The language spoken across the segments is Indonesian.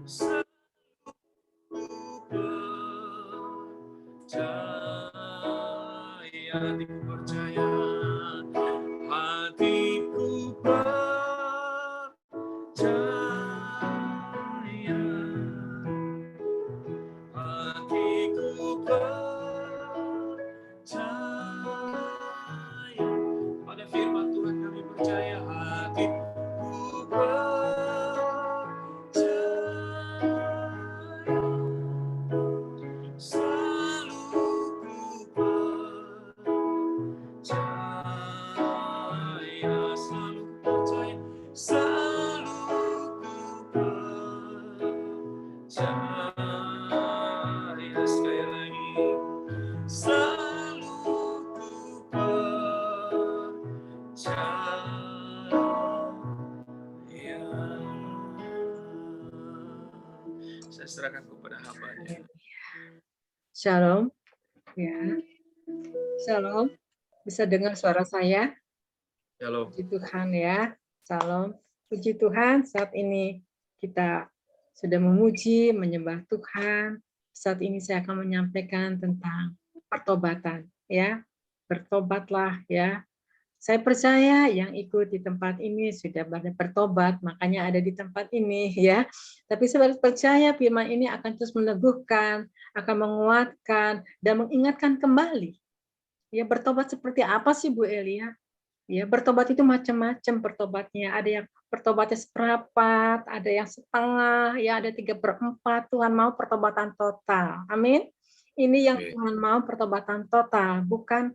Hatiku percaya, hatiku percaya, hatiku percaya. Pada firman Tuhan kami percaya, hatiku percaya, selalu ku percaya, selalu ku percaya, selalu ku percaya. Sekali lagi, selalu ku percaya. Saya serahkan kepada hamba-Nya. Shalom. Ya. Shalom. Bisa dengar suara saya? Shalom. Puji Tuhan ya. Shalom. Puji Tuhan, saat ini kita sudah memuji, menyembah Tuhan. Saat ini saya akan menyampaikan tentang pertobatan ya. Bertobatlah ya. Saya percaya yang ikut di tempat ini sudah pada bertobat, makanya ada di tempat ini ya. Tapi saya percaya firman ini akan terus meneguhkan, akan menguatkan dan mengingatkan kembali. Ya, bertobat seperti apa sih Bu Elia? Ya, bertobat itu macam-macam bertobatnya. Ada yang bertobatnya seperempat, ada yang setengah, ya ada 3/4. Tuhan mau pertobatan total. Amin. Ini yang Tuhan mau pertobatan total, bukan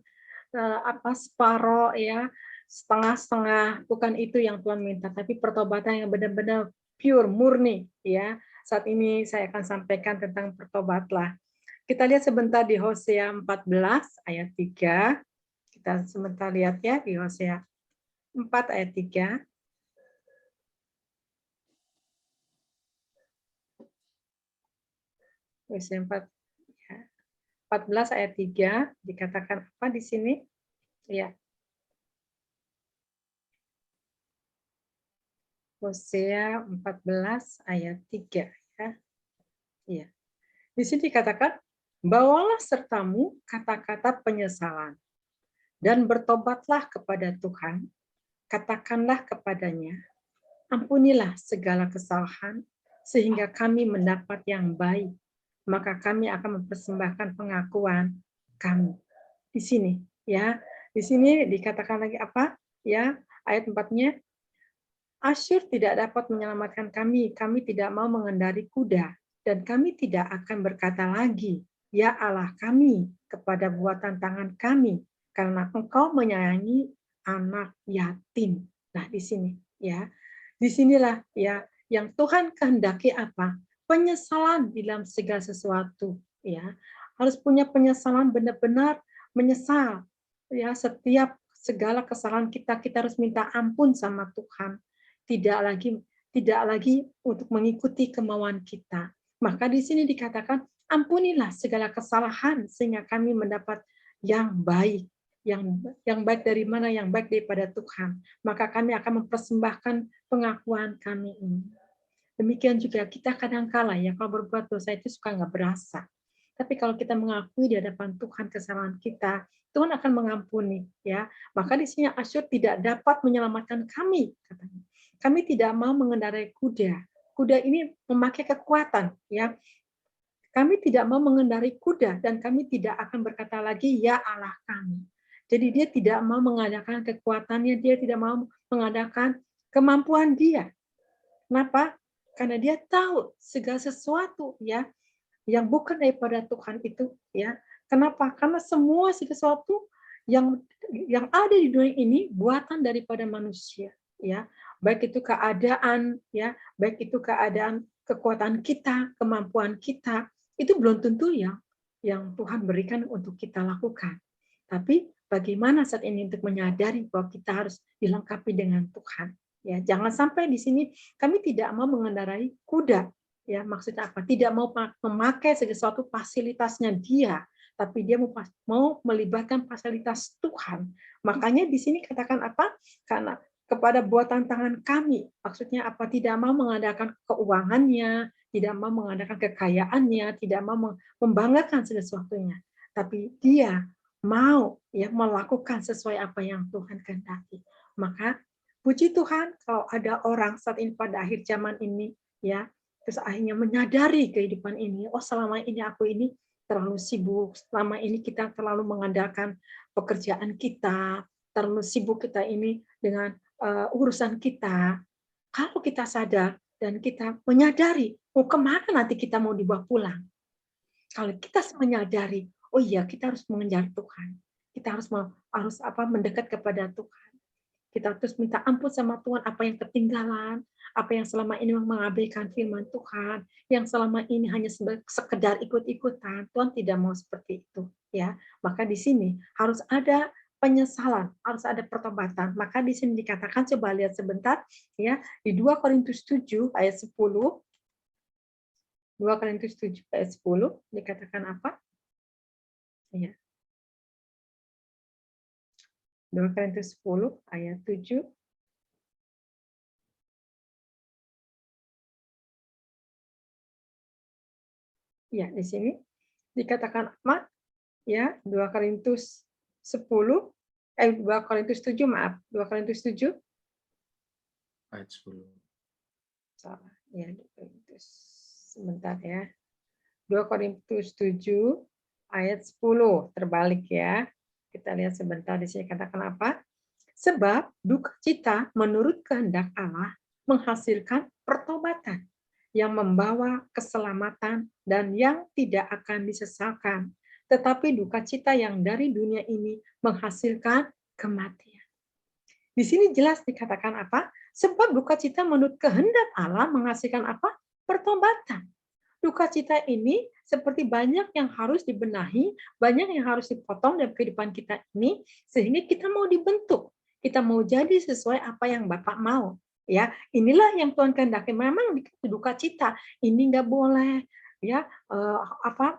separoh ya, setengah-setengah. Bukan itu yang Tuhan minta, tapi pertobatan yang benar-benar pure, murni ya. Saat ini saya akan sampaikan tentang bertobatlah. Kita lihat sebentar di Hosea 14 ayat 3. Kita sebentar lihat ya di Hosea 4 ayat 3. Hosea 4, ya. 14 ayat 3 dikatakan apa di sini? Ya. Hosea 14 ayat 3 ya. Ya. Di sini dikatakan, bawalah sertamu kata-kata penyesalan dan bertobatlah kepada Tuhan, katakanlah kepadanya, ampunilah segala kesalahan sehingga kami mendapat yang baik, maka kami akan mempersembahkan pengakuan kami. Di sini ya, di sini dikatakan lagi apa? Ya, ayat 4-nya, Asyur tidak dapat menyelamatkan kami tidak mau mengendari kuda, dan kami tidak akan berkata lagi, ya Allah kami, kepada buatan tangan kami, karena Engkau menyayangi anak yatim. Nah, di sini ya. Disinilah ya yang Tuhan kehendaki apa? Penyesalan dalam segala sesuatu ya. Harus punya penyesalan, benar-benar menyesal ya, setiap segala kesalahan kita harus minta ampun sama Tuhan. Tidak lagi untuk mengikuti kemauan kita. Maka di sini dikatakan, ampunilah segala kesalahan sehingga kami mendapat yang baik. Yang baik dari mana? Yang baik daripada Tuhan. Maka kami akan mempersembahkan pengakuan kami ini. Demikian juga kita kadang-kala ya, kalau berbuat dosa itu suka nggak berasa. Tapi kalau kita mengakui di hadapan Tuhan kesalahan kita, Tuhan akan mengampuni ya. Maka di sini Asyur tidak dapat menyelamatkan kami, katanya. Kami tidak mau mengendarai kuda. Kuda ini memakai kekuatan ya. Kami tidak mau mengendarai kuda dan kami tidak akan berkata lagi ya Allah kami. Jadi dia tidak mau mengadakan kekuatannya, dia tidak mau mengadakan kemampuan dia. Kenapa? Karena dia tahu segala sesuatu ya yang bukan daripada Tuhan itu ya. Kenapa? Karena semua sesuatu yang ada di dunia ini buatan daripada manusia ya. Baik itu keadaan ya, baik itu keadaan kekuatan kita, kemampuan kita, itu belum tentu yang Tuhan berikan untuk kita lakukan. Tapi bagaimana saat ini untuk menyadari bahwa kita harus dilengkapi dengan Tuhan. Ya, jangan sampai di sini kami tidak mau mengendarai kuda. Ya, maksudnya apa? Tidak mau memakai sesuatu fasilitasnya dia, tapi dia mau melibatkan fasilitas Tuhan. Makanya di sini katakan apa? Karena kepada buatan tangan kami, maksudnya apa? Tidak mau mengadakan keuangannya, tidak mau mengandalkan kekayaannya, tidak mau membanggakan sesuatunya, tapi dia mau ya melakukan sesuai apa yang Tuhan kehendaki. Maka puji Tuhan kalau ada orang saat ini pada akhir zaman ini ya, terus akhirnya menyadari kehidupan ini, oh selama ini aku ini terlalu sibuk, selama ini kita terlalu mengandalkan pekerjaan kita, terlalu sibuk kita ini dengan urusan kita. Kalau kita sadar dan kita menyadari, oh kemana nanti kita mau dibawa pulang. Kalau kita menyadari, oh iya kita harus mengejar Tuhan. Kita harus mendekat kepada Tuhan. Kita terus minta ampun sama Tuhan apa yang ketinggalan, apa yang selama ini mengabaikan firman Tuhan, yang selama ini hanya sekedar ikut-ikutan. Tuhan tidak mau seperti itu, ya. Maka di sini harus ada penyesalan, harus ada pertobatan. Maka di sini dikatakan, coba lihat sebentar ya, di 2 Korintus 7 ayat 10. 2 Korintus 7 ayat 10 dikatakan apa? Ya. 2 Korintus 10 ayat 7. Ya, di sini dikatakan apa? Ya, 2 Korintus 10 2 Korintus 7, maaf, 2 Korintus 7 Ayat 10. salah. Ya, 2 Korintus. Sebentar ya. 2 Korintus 7 ayat 10 terbalik ya. Kita lihat sebentar di sini katakan apa? Sebab duka cita menurut kehendak Allah menghasilkan pertobatan yang membawa keselamatan dan yang tidak akan disesalkan. Tetapi duka cita yang dari dunia ini menghasilkan kematian. Di sini jelas dikatakan apa? Sebab duka cita menurut kehendak Allah menghasilkan apa? Pertobatan. Duka cita ini seperti banyak yang harus dibenahi, banyak yang harus dipotong dalam kehidupan kita ini, sehingga kita mau dibentuk. Kita mau jadi sesuai apa yang Bapak mau. Ya, inilah yang Tuhan kehendaki. Memang duka cita ini nggak boleh, ya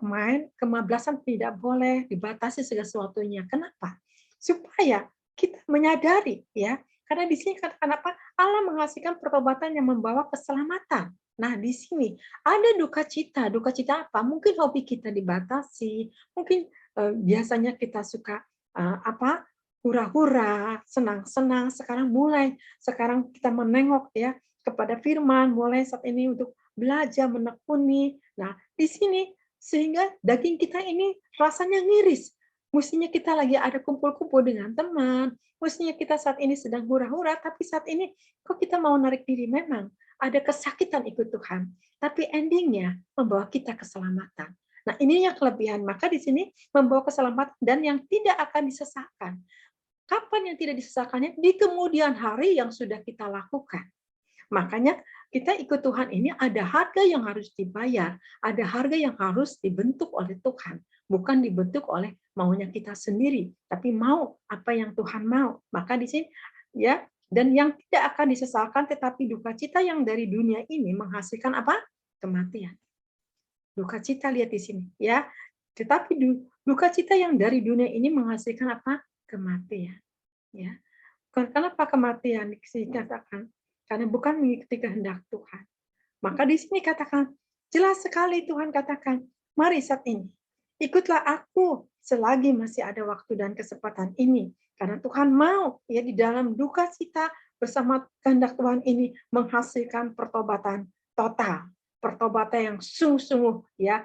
main kemablasan tidak boleh, dibatasi segala sesuatunya. Kenapa? Supaya kita menyadari, ya, karena di sini katakan apa? Allah menghasilkan pertobatan yang membawa keselamatan. Nah, di sini ada duka cita. Duka cita apa? Mungkin hobi kita dibatasi, mungkin biasanya kita suka hura-hura, senang-senang. Sekarang kita menengok ya kepada firman, mulai saat ini untuk belajar menekuni. Nah, di sini sehingga daging kita ini rasanya ngiris. Mestinya kita lagi ada kumpul-kumpul dengan teman, mestinya kita saat ini sedang hura-hura, tapi saat ini kok kita mau narik diri. Memang ada kesakitan ikut Tuhan, tapi endingnya membawa kita keselamatan. Nah, ini yang kelebihan. Maka di sini membawa keselamatan dan yang tidak akan disesalkan. Kapan yang tidak disesalkannya? Di kemudian hari yang sudah kita lakukan. Makanya kita ikut Tuhan ini ada harga yang harus dibayar, ada harga yang harus dibentuk oleh Tuhan, bukan dibentuk oleh maunya kita sendiri, tapi mau apa yang Tuhan mau. Maka di sini ya, dan yang tidak akan disesalkan, tetapi duka cita yang dari dunia ini menghasilkan apa? Kematian. Duka cita lihat di sini ya. Tetapi duka cita yang dari dunia ini menghasilkan apa? Kematian. Ya. Kenapa kematian dikatakan? Karena bukan mengikuti kehendak Tuhan. Maka di sini katakan, jelas sekali Tuhan katakan, mari saat ini, ikutlah aku selagi masih ada waktu dan kesempatan ini. Karena Tuhan mau ya di dalam duka cita bersama kehendak Tuhan ini menghasilkan pertobatan total. Pertobatan yang sungguh-sungguh ya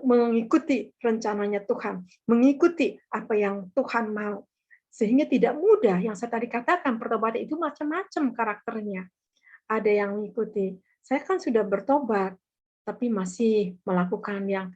mengikuti rencananya Tuhan, mengikuti apa yang Tuhan mau. Sehingga tidak mudah, yang saya tadi katakan, pertobatan itu macam-macam karakternya. Ada yang mengikuti, saya kan sudah bertobat, tapi masih melakukan yang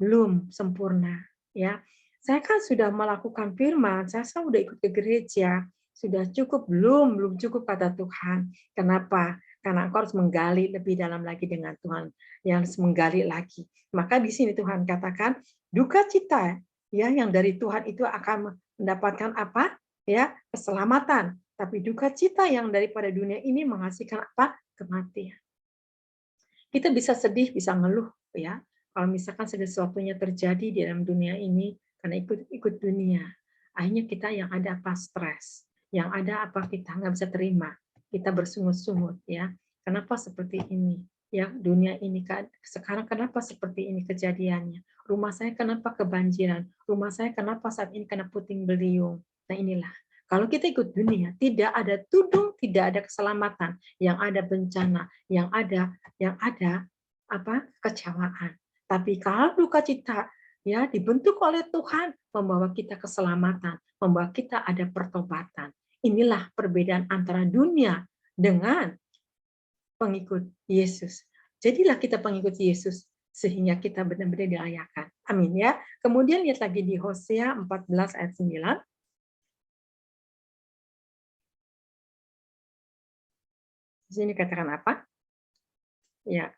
belum sempurna. Ya, saya kan sudah melakukan firman, saya sudah ikut ke gereja, sudah cukup belum cukup kata Tuhan. Kenapa? Karena engkau harus menggali lebih dalam lagi dengan Tuhan, yang harus menggali lagi. Maka di sini Tuhan katakan, duka cita ya yang dari Tuhan itu akan mendapatkan apa? Ya, keselamatan. Tapi duka cita yang daripada dunia ini menghasilkan apa? Kematian. Kita bisa sedih, bisa ngeluh ya. Kalau misalkan segala sesuatunya terjadi di dalam dunia ini karena ikut dunia. Akhirnya kita yang ada apa? Stres. Yang ada apa? Kita nggak bisa terima. Kita bersungut-sungut ya. Kenapa seperti ini? Ya, dunia ini sekarang kenapa seperti ini kejadiannya? Rumah saya kenapa kebanjiran? Rumah saya kenapa saat ini kena puting beliung? Nah, inilah. Kalau kita ikut dunia, tidak ada tudung, tidak ada keselamatan, yang ada bencana, yang ada apa? Kecewaan. Tapi kalau duka cita ya dibentuk oleh Tuhan, membawa kita keselamatan, membawa kita ada pertobatan. Inilah perbedaan antara dunia dengan pengikut Yesus. Jadilah kita pengikut Yesus sehingga kita benar-benar dilayakan. Amin ya. Kemudian lihat lagi di Hosea 14 ayat 9. Di sini katakan apa? Ya,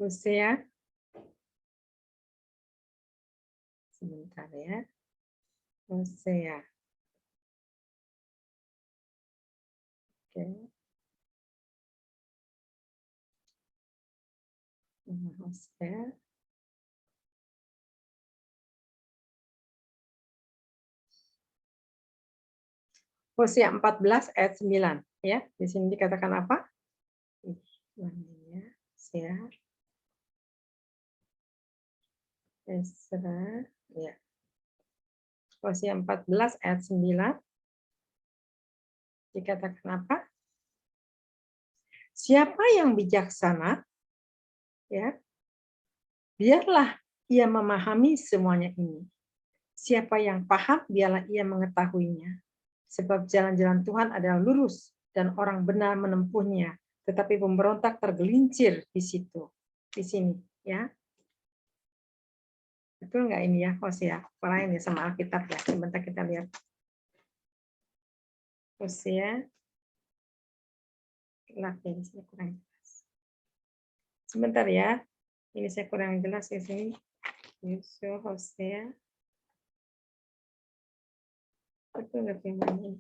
Hosea. Sebentar ya. Hosea. Oke. Hosea. Hosea 14 ayat 9 ya. Di sini dikatakan apa? Hosea. Esra, ya. Hosea 14 ayat 9 dikatakan apa? Siapa yang bijaksana, ya, biarlah ia memahami semuanya ini. Siapa yang paham, biarlah ia mengetahuinya. Sebab jalan-jalan Tuhan adalah lurus dan orang benar menempuhnya, tetapi pemberontak tergelincir di situ, di sini, ya. Betul nggak ini ya, Hosea? Lain ya sama Alkitab ya. Sebentar kita lihat. Hosea. Ini saya kurang jelas. Sebentar ya. Ini saya kurang jelas di sini. Yusuf, Hosea. Betul nggak firman ini?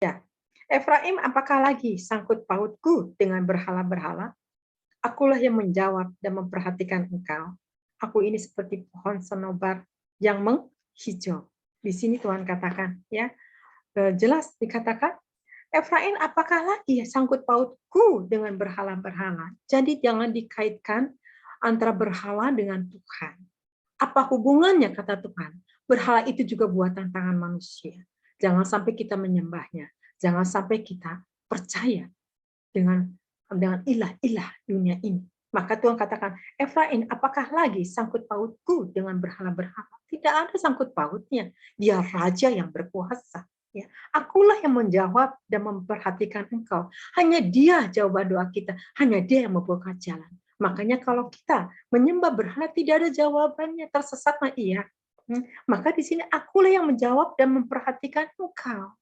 Ya. Efraim, apakah lagi sangkut pautku dengan berhala-berhala? Akulah yang menjawab dan memperhatikan engkau. Aku ini seperti pohon senobar yang menghijau. Di sini Tuhan katakan, ya, jelas dikatakan, Efraim, apakah lagi sangkut pautku dengan berhala-berhala? Jadi jangan dikaitkan antara berhala dengan Tuhan. Apa hubungannya, kata Tuhan? Berhala itu juga buatan tangan manusia. Jangan sampai kita menyembahnya. Jangan sampai kita percaya dengan ilah-ilah dunia ini. Maka Tuhan katakan, Efraim, apakah lagi sangkut pautku dengan berhala-berhala? Tidak ada sangkut pautnya. Dia raja yang berkuasa. Ya, akulah yang menjawab dan memperhatikan engkau. Hanya dia jawaban doa kita. Hanya dia yang membuka jalan. Makanya kalau kita menyembah berhala tidak ada jawabannya, tersesat mah iya. Maka di sini akulah yang menjawab dan memperhatikan engkau.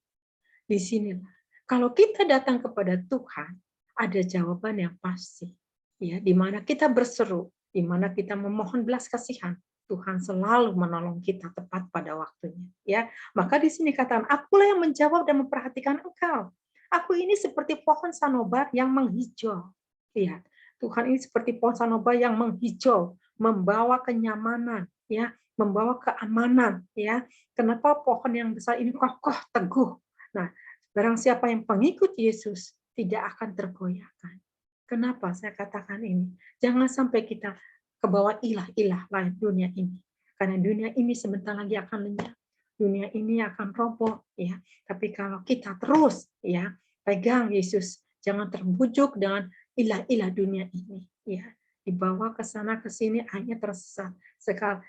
Di sinilah. Kalau kita datang kepada Tuhan, ada jawaban yang pasti. Ya, di mana kita berseru, di mana kita memohon belas kasihan, Tuhan selalu menolong kita tepat pada waktunya. Ya, maka di sini katakan, akulah yang menjawab dan memperhatikan engkau. Aku ini seperti pohon sanobar yang menghijau. Lihat, Tuhan ini seperti pohon sanobar yang menghijau, membawa kenyamanan, ya, membawa keamanan, ya. Kenapa pohon yang besar ini kokoh, teguh? Nah, barang siapa yang pengikut Yesus tidak akan tergoyahkan. Kenapa saya katakan ini? Jangan sampai kita ke bawah ilah-ilah lain dunia ini. Karena dunia ini sebentar lagi akan lenyap. Dunia ini akan roboh, ya. Tapi kalau kita terus, ya, pegang Yesus, jangan terbujuk dengan ilah-ilah dunia ini, ya. Dibawa ke sana ke sini hanya tersesat. Sekali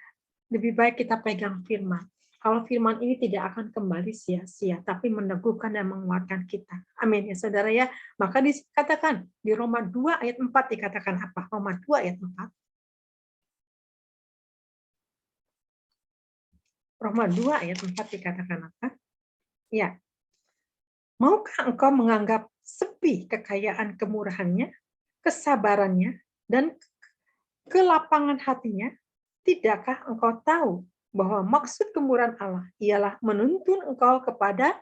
lebih baik kita pegang firman. Kalau firman ini tidak akan kembali sia-sia, tapi meneguhkan dan menguatkan kita. Amin ya saudara ya. Maka dikatakan di Roma 2 ayat 4 dikatakan apa? Roma 2 ayat 4. Roma 2 ayat 4 dikatakan apa? Ya. Maukah engkau menganggap sepi kekayaan kemurahannya, kesabarannya, dan kelapangan hatinya? Tidakkah engkau tahu bahwa maksud kemurahan Allah ialah menuntun engkau kepada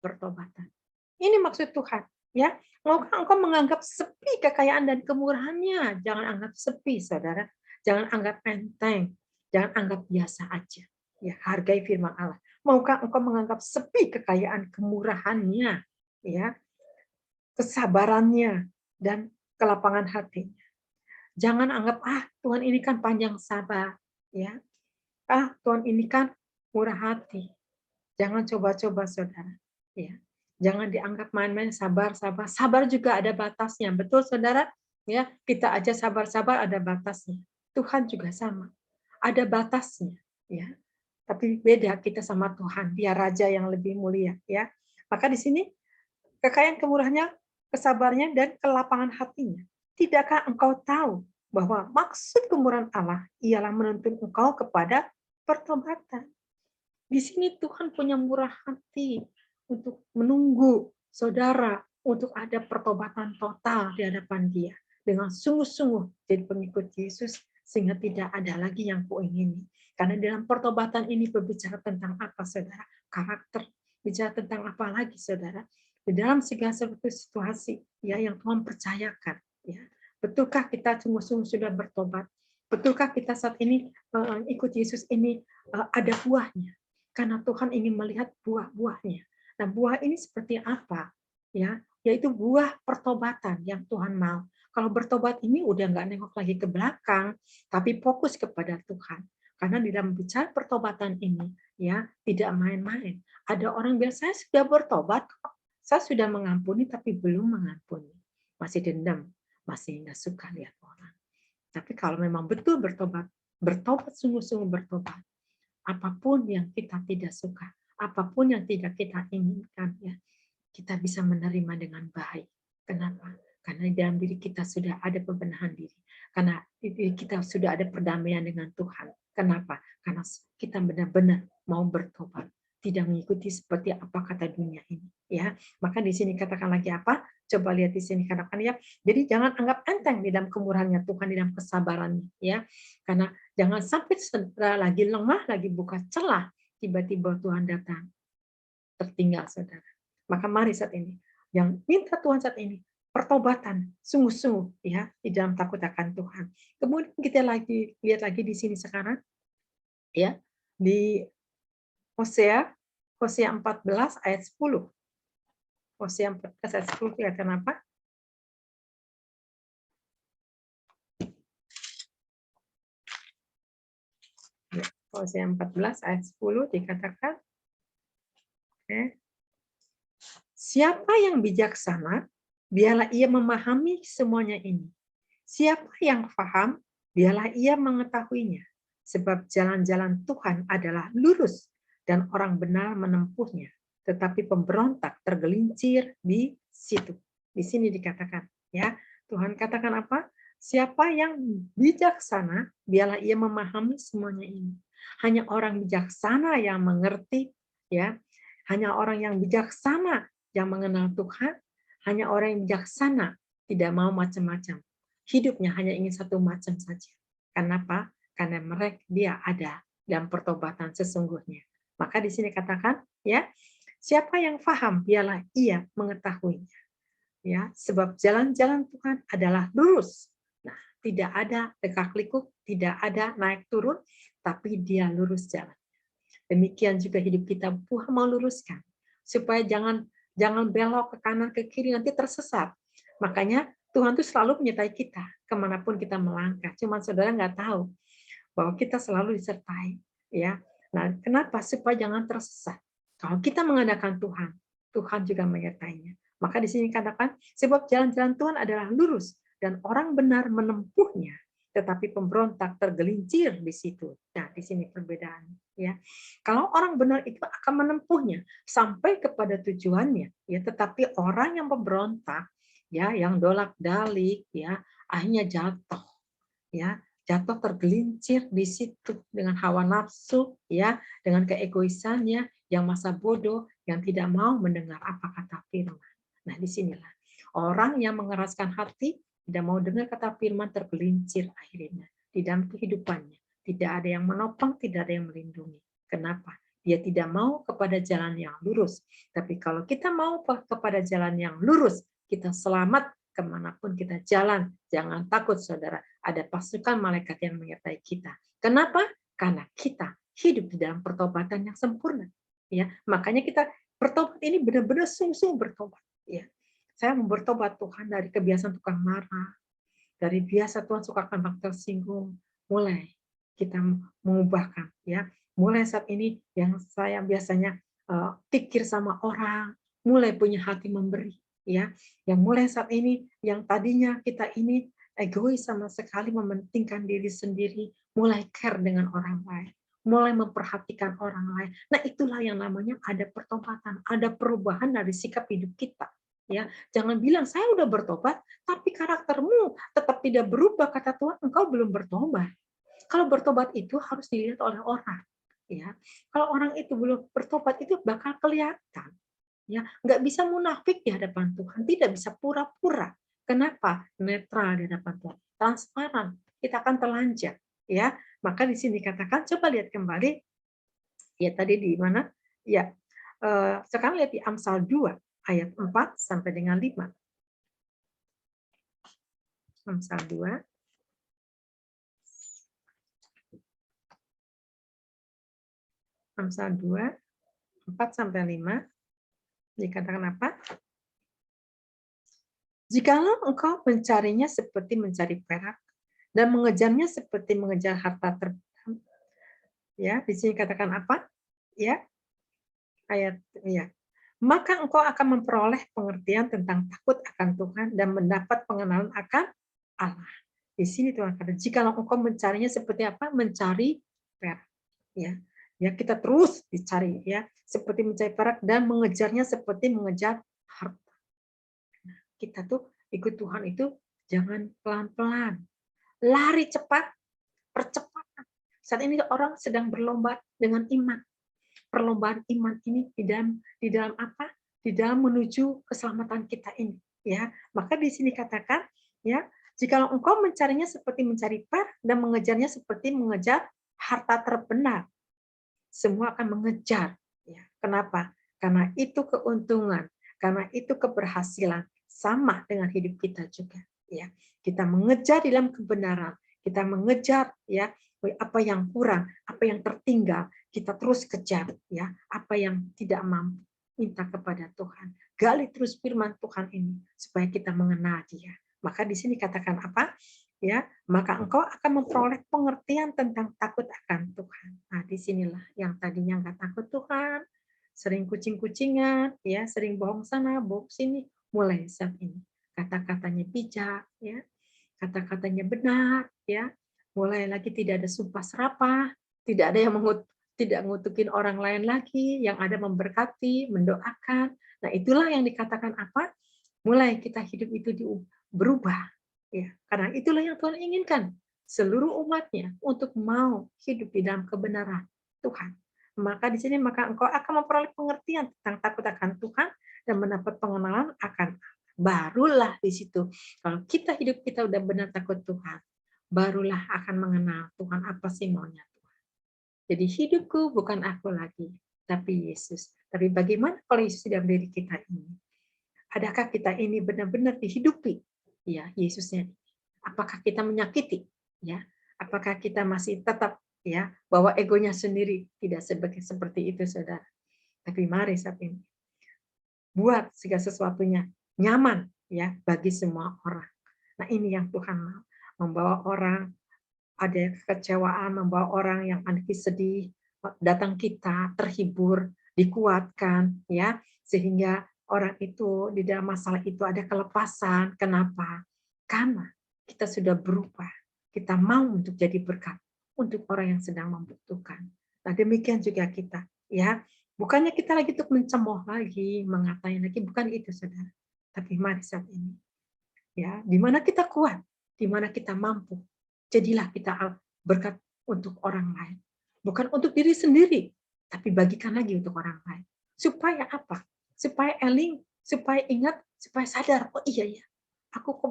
pertobatan. Ini maksud Tuhan. Ya, maukah engkau menganggap sepi kekayaan dan kemurahannya? Jangan anggap sepi, saudara. Jangan anggap enteng. Jangan anggap biasa aja. Ya, hargai firman Allah. Maukah engkau menganggap sepi kekayaan kemurahannya? Ya, kesabarannya dan kelapangan hatinya. Jangan anggap Tuhan ini kan panjang sabar, ya. Tuhan ini kan murah hati. Jangan coba-coba, saudara. Ya, jangan dianggap main-main sabar, sabar. Sabar juga ada batasnya, betul, saudara? Ya, kita aja sabar-sabar ada batasnya. Tuhan juga sama, ada batasnya. Ya, tapi beda kita sama Tuhan. Dia Raja yang lebih mulia. Ya, maka di sini kekayaan kemurahannya, kesabarannya, dan kelapangan hatinya. Tidakkah engkau tahu bahwa maksud kemurahan Allah ialah menuntun engkau kepada pertobatan? Di sini Tuhan punya murah hati untuk menunggu saudara untuk ada pertobatan total di hadapan Dia dengan sungguh-sungguh jadi pengikut Yesus sehingga tidak ada lagi yang kuingini. Karena dalam pertobatan ini berbicara tentang apa, saudara? Karakter. Bicara tentang apa lagi, saudara? Di dalam segala situasi ya yang Tuhan percayakan. Ya, betulkah kita sungguh-sungguh sudah bertobat? Betulkah kita saat ini ikut Yesus ini ada buahnya? Karena Tuhan ingin melihat buah-buahnya. Nah, buah ini seperti apa? Ya, yaitu buah pertobatan yang Tuhan mau. Kalau bertobat ini udah nggak nengok lagi ke belakang, tapi fokus kepada Tuhan. Karena di dalam bicara pertobatan ini, ya tidak main-main. Ada orang bilang saya sudah bertobat, saya sudah mengampuni, tapi belum mengampuni, masih dendam, masih nggak suka lihat orang. Tapi kalau memang betul bertobat, bertobat sungguh-sungguh bertobat, apapun yang kita tidak suka, apapun yang tidak kita inginkan, ya kita bisa menerima dengan baik. Kenapa? Karena di dalam diri kita sudah ada pembenahan diri. Karena di diri kita sudah ada perdamaian dengan Tuhan. Kenapa? Karena kita benar-benar mau bertobat, tidak mengikuti seperti apa kata dunia ini. Ya, maka di sini katakan lagi apa? Coba lihat di sini katakan ya. Jadi jangan anggap enteng di dalam kemurahannya Tuhan, di dalam kesabarannya, ya. Karena jangan sampai saudara lagi lemah, lagi buka celah, tiba-tiba Tuhan datang, tertinggal saudara. Maka mari saat ini, yang minta Tuhan saat ini, pertobatan sungguh-sungguh ya di dalam takut akan Tuhan. Kemudian kita lihat lagi di sini sekarang ya di Hosea 14 ayat 10. Hosea 14 ayat 10 kelihatan apa? Ya, Hosea 14 ayat 10 dikatakan, siapa yang bijaksana, biarlah ia memahami semuanya ini. Siapa yang paham, biarlah ia mengetahuinya. Sebab jalan-jalan Tuhan adalah lurus, dan orang benar menempuhnya. Tetapi pemberontak tergelincir di situ. Di sini dikatakan, ya Tuhan katakan apa? Siapa yang bijaksana, biarlah ia memahami semuanya ini. Hanya orang bijaksana yang mengerti, ya. Hanya orang yang bijaksana yang mengenal Tuhan, hanya orang yang bijaksana tidak mau macam-macam. Hidupnya hanya ingin satu macam saja. Kenapa? Karena dia ada dalam pertobatan sesungguhnya. Maka di sini katakan, ya, siapa yang paham, biarlah ia mengetahuinya. Ya, sebab jalan-jalan Tuhan adalah lurus. Nah, tidak ada lekak-likuk, tidak ada naik turun, tapi dia lurus jalan. Demikian juga hidup kita, Tuhan mau luruskan supaya jangan belok ke kanan ke kiri nanti tersesat. Makanya Tuhan tuh selalu menyertai kita kemanapun kita melangkah. Cuma saudara nggak tahu bahwa kita selalu disertai, ya. Nah, kenapa? Supaya jangan tersesat. Kalau kita mengandalkan Tuhan, Tuhan juga menyertainya. Maka di sini katakan, sebab jalan-jalan Tuhan adalah lurus dan orang benar menempuhnya, tetapi pemberontak tergelincir di situ. Nah, di sini perbedaannya, ya. Kalau orang benar itu akan menempuhnya sampai kepada tujuannya, ya, tetapi orang yang pemberontak, ya, yang dolak-dalik, ya, akhirnya jatuh, ya, jatuh tergelincir di situ dengan hawa nafsu, ya, dengan keegoisannya yang masa bodoh, yang tidak mau mendengar apa kata firman. Nah, disinilah orang yang mengeraskan hati, tidak mau dengar kata firman, tergelincir akhirnya di dalam kehidupannya. Tidak ada yang menopang, tidak ada yang melindungi. Kenapa? Dia tidak mau kepada jalan yang lurus. Tapi kalau kita mau kepada jalan yang lurus, Kita selamat kemanapun kita jalan. Jangan takut, saudara. Ada pasukan malaikat yang menyertai kita. Kenapa? Karena kita hidup di dalam pertobatan yang sempurna. Ya, makanya kita bertobat ini benar-benar sungguh-sungguh bertobat. Ya, saya mau bertobat Tuhan dari kebiasaan tukang marah, dari biasa Tuhan suka akan tersinggung. Mulai kita mengubahkan. Ya, mulai saat ini yang saya biasanya pikir sama orang, mulai punya hati memberi. Ya, yang mulai saat ini yang tadinya kita ini egois sama sekali mementingkan diri sendiri, mulai care dengan orang lain, mulai memperhatikan orang lain. Nah, itulah yang namanya ada pertobatan, ada perubahan dari sikap hidup kita. Ya, jangan bilang saya udah bertobat, tapi karaktermu tetap tidak berubah, kata Tuhan, engkau belum bertobat. Kalau bertobat itu harus dilihat oleh orang. Ya, kalau orang itu belum bertobat itu bakal kelihatan. Ya, nggak bisa munafik di hadapan Tuhan, tidak bisa pura-pura. Kenapa? Netral di hadapan Tuhan, transparan. Kita akan telanjang, ya. Maka di sini dikatakan, coba lihat kembali, ya tadi di mana? Ya, sekarang lihat di Amsal 2 ayat 4 sampai dengan 5. Amsal 2. Amsal 2, 4 sampai 5. Dikatakan apa? Jikalau engkau mencarinya seperti mencari perak dan mengejarnya seperti mengejar harta terpendam, ya, di sini katakan apa? Ya, ayat ya. Maka engkau akan memperoleh pengertian tentang takut akan Tuhan dan mendapat pengenalan akan Allah. Di sini Tuhan kata, jikalau engkau mencarinya seperti apa? Mencari perak, ya. Ya, kita terus dicari, ya, seperti mencari perak dan mengejarnya seperti mengejar harta. Kita tuh ikut Tuhan itu jangan pelan-pelan. Lari cepat, percepatan. Saat ini orang sedang berlomba dengan iman. Perlombaan iman ini di dalam apa? Di dalam menuju keselamatan kita ini, ya. Maka di sini katakan, ya, jikalau engkau mencarinya seperti mencari perak dan mengejarnya seperti mengejar harta terbenar, semua akan mengejar, ya. Kenapa? Karena itu keuntungan, karena itu keberhasilan, sama dengan hidup kita juga, ya. Kita mengejar di dalam kebenaran, kita mengejar, ya, apa yang kurang, apa yang tertinggal, kita terus kejar, ya, apa yang tidak mampu, minta kepada Tuhan. Gali terus firman Tuhan ini supaya kita mengenal Dia. Maka di sini katakan apa? Ya, maka engkau akan memperoleh pengertian tentang takut akan Tuhan. Nah, disinilah yang tadinya nggak takut Tuhan, sering kucing-kucingan, ya, sering bohong sana, bohong sini, mulai saat ini kata-katanya bijak, ya, kata-katanya benar, ya, mulai lagi tidak ada sumpah serapah, tidak ada yang tidak ngutukin orang lain lagi, yang ada memberkati, mendoakan. Nah, itulah yang dikatakan apa? Mulai kita hidup itu berubah. Ya, karena itulah yang Tuhan inginkan, seluruh umatnya untuk mau hidup di dalam kebenaran Tuhan. Maka di sini maka engkau akan memperoleh pengertian tentang takut akan Tuhan dan mendapat pengenalan akan Allah. Barulah di situ kalau kita hidup kita udah benar takut Tuhan, barulah akan mengenal Tuhan apa sih maunya Tuhan. Jadi hidupku bukan aku lagi, tapi Yesus. Tapi bagaimana kalau Yesus dalam diri kita ini? Adakah kita ini benar-benar dihidupi? Ya, Yesusnya. Apakah kita menyakiti? Ya, apakah kita masih tetap, ya, bahwa egonya sendiri tidak seperti itu, saudara? Tapi mari saat ini buat segala sesuatunya nyaman, ya, bagi semua orang. Nah, ini yang Tuhan mau, membawa orang ada kekecewaan, membawa orang yang lagi sedih, datang kita terhibur, dikuatkan, ya, sehingga orang itu di dalam masalah itu ada kelepasan. Kenapa? Karena kita sudah berubah. Kita mau untuk jadi berkat untuk orang yang sedang membutuhkan. Nah, demikian juga kita, ya. Bukannya kita lagi untuk mencemooh lagi, mengatain lagi, bukan itu, saudara. Tapi mari saat ini, ya, di mana kita kuat, di mana kita mampu, jadilah kita berkat untuk orang lain. Bukan untuk diri sendiri, tapi bagikan lagi untuk orang lain. Supaya apa? Supaya eling, supaya ingat, supaya sadar, oh iya ya, aku kok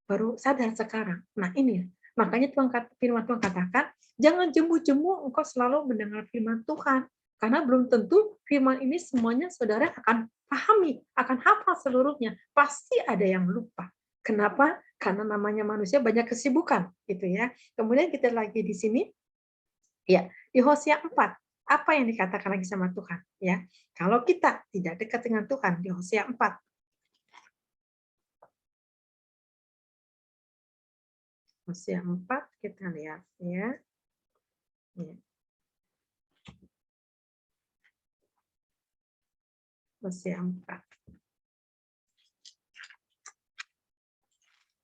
baru sadar sekarang. Nah, ini makanya firman Tuhan katakan, jangan jemu-jemu engkau selalu mendengar firman Tuhan. Karena belum tentu firman ini semuanya saudara akan pahami, akan hafal seluruhnya. Pasti ada yang lupa. Kenapa? Karena namanya manusia banyak kesibukan, gitu ya. Kemudian kita lagi di sini, ya, di Hosea 4. Apa yang dikatakan lagi sama Tuhan? Ya, kalau kita tidak dekat dengan Tuhan, di Hosea 4. Hosea 4 kita lihat ya. Ya. Hosea 4.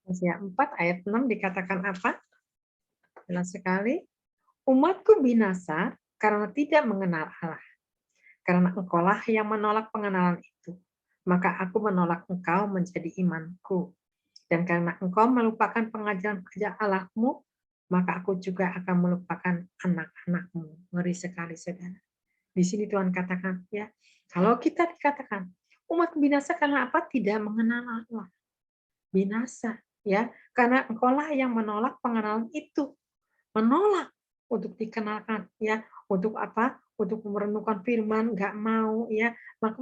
Hosea 4 ayat 6 dikatakan apa? Jelas sekali. Umatku binasa karena tidak mengenal Allah. Karena engkaulah yang menolak pengenalan itu. Maka aku menolak engkau menjadi imanku. Dan karena engkau melupakan pengajaran-pengajaran Allahmu, maka aku juga akan melupakan anak-anakmu. Ngeri sekali, saudara. Di sini Tuhan katakan, ya, kalau kita dikatakan umat binasa karena apa? Tidak mengenal Allah. Binasa, ya, karena engkaulah yang menolak pengenalan itu, menolak untuk dikenalkan, ya, untuk apa? Untuk merenungkan firman, nggak mau, ya, maka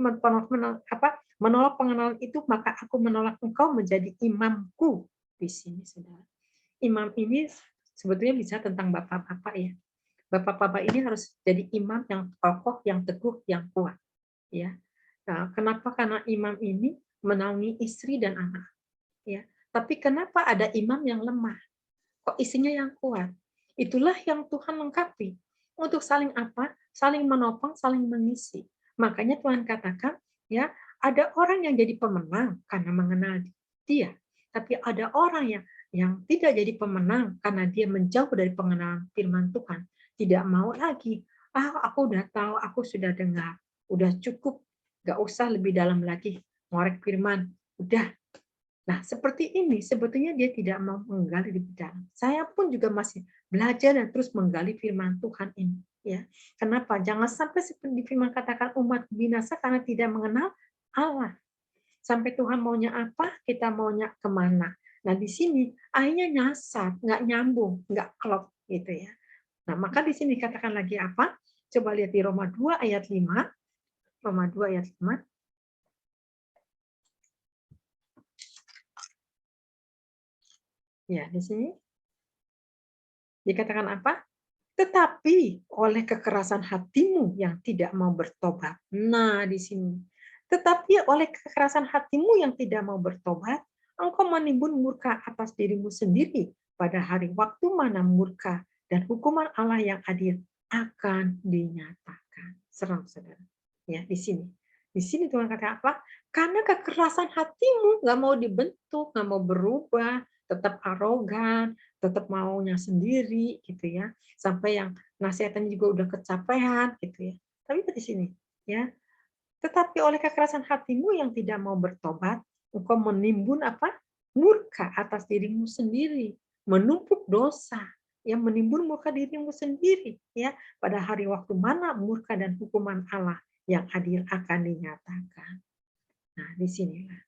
menolak pengenalan itu, maka aku menolak engkau menjadi imamku. Di sini, saudara. Imam ini sebetulnya bisa tentang bapak-bapak, ya. Bapak-bapak ini harus jadi imam yang kokoh, yang teguh, yang kuat, ya. Nah, kenapa? Karena imam ini menaungi istri dan anak, ya. Tapi kenapa ada imam yang lemah? Kok isinya yang kuat? Itulah yang Tuhan lengkapi. Untuk saling apa? Saling menopang, saling mengisi. Makanya Tuhan katakan, ya, ada orang yang jadi pemenang karena mengenal Dia, tapi ada orang yang tidak jadi pemenang karena dia menjauh dari pengenalan firman Tuhan. Tidak mau lagi. Aku udah tahu, aku sudah dengar, udah cukup, nggak usah lebih dalam lagi ngorek firman. Udah. Nah, seperti ini sebetulnya dia tidak mau menggali lebih dalam. Saya pun juga masih belajar dan terus menggali firman Tuhan ini. Ya, kenapa? Jangan sampai seperti firman katakan umat binasa karena tidak mengenal Allah. Sampai Tuhan maunya apa, kita maunya kemana. Nah, di sini akhirnya nyasar, nggak nyambung, nggak klop gitu ya. Nah, maka di sini dikatakan lagi apa? Coba lihat di Roma 2 ayat 5. Roma 2 ayat 5. Ya, di sini dikatakan apa? Tetapi oleh kekerasan hatimu yang tidak mau bertobat. Nah, di sini. Tetapi oleh kekerasan hatimu yang tidak mau bertobat, engkau menimbun murka atas dirimu sendiri pada hari waktu mana murka dan hukuman Allah yang adil akan dinyatakan. Seram, saudara. Ya, di sini. Di sini Tuhan kata apa? Karena kekerasan hatimu nggak mau dibentuk, nggak mau berubah, tetap arogan, tetap maunya sendiri, gitu ya. Sampai yang nasihatnya juga udah kecapean, gitu ya. Tapi di sini, ya. Tetapi oleh kekerasan hatimu yang tidak mau bertobat, engkau menimbun apa? Murka atas dirimu sendiri, menumpuk dosa, yang menimbun murka dirimu sendiri, ya. Pada hari waktu mana murka dan hukuman Allah yang adil akan dinyatakan. Nah, di sinilah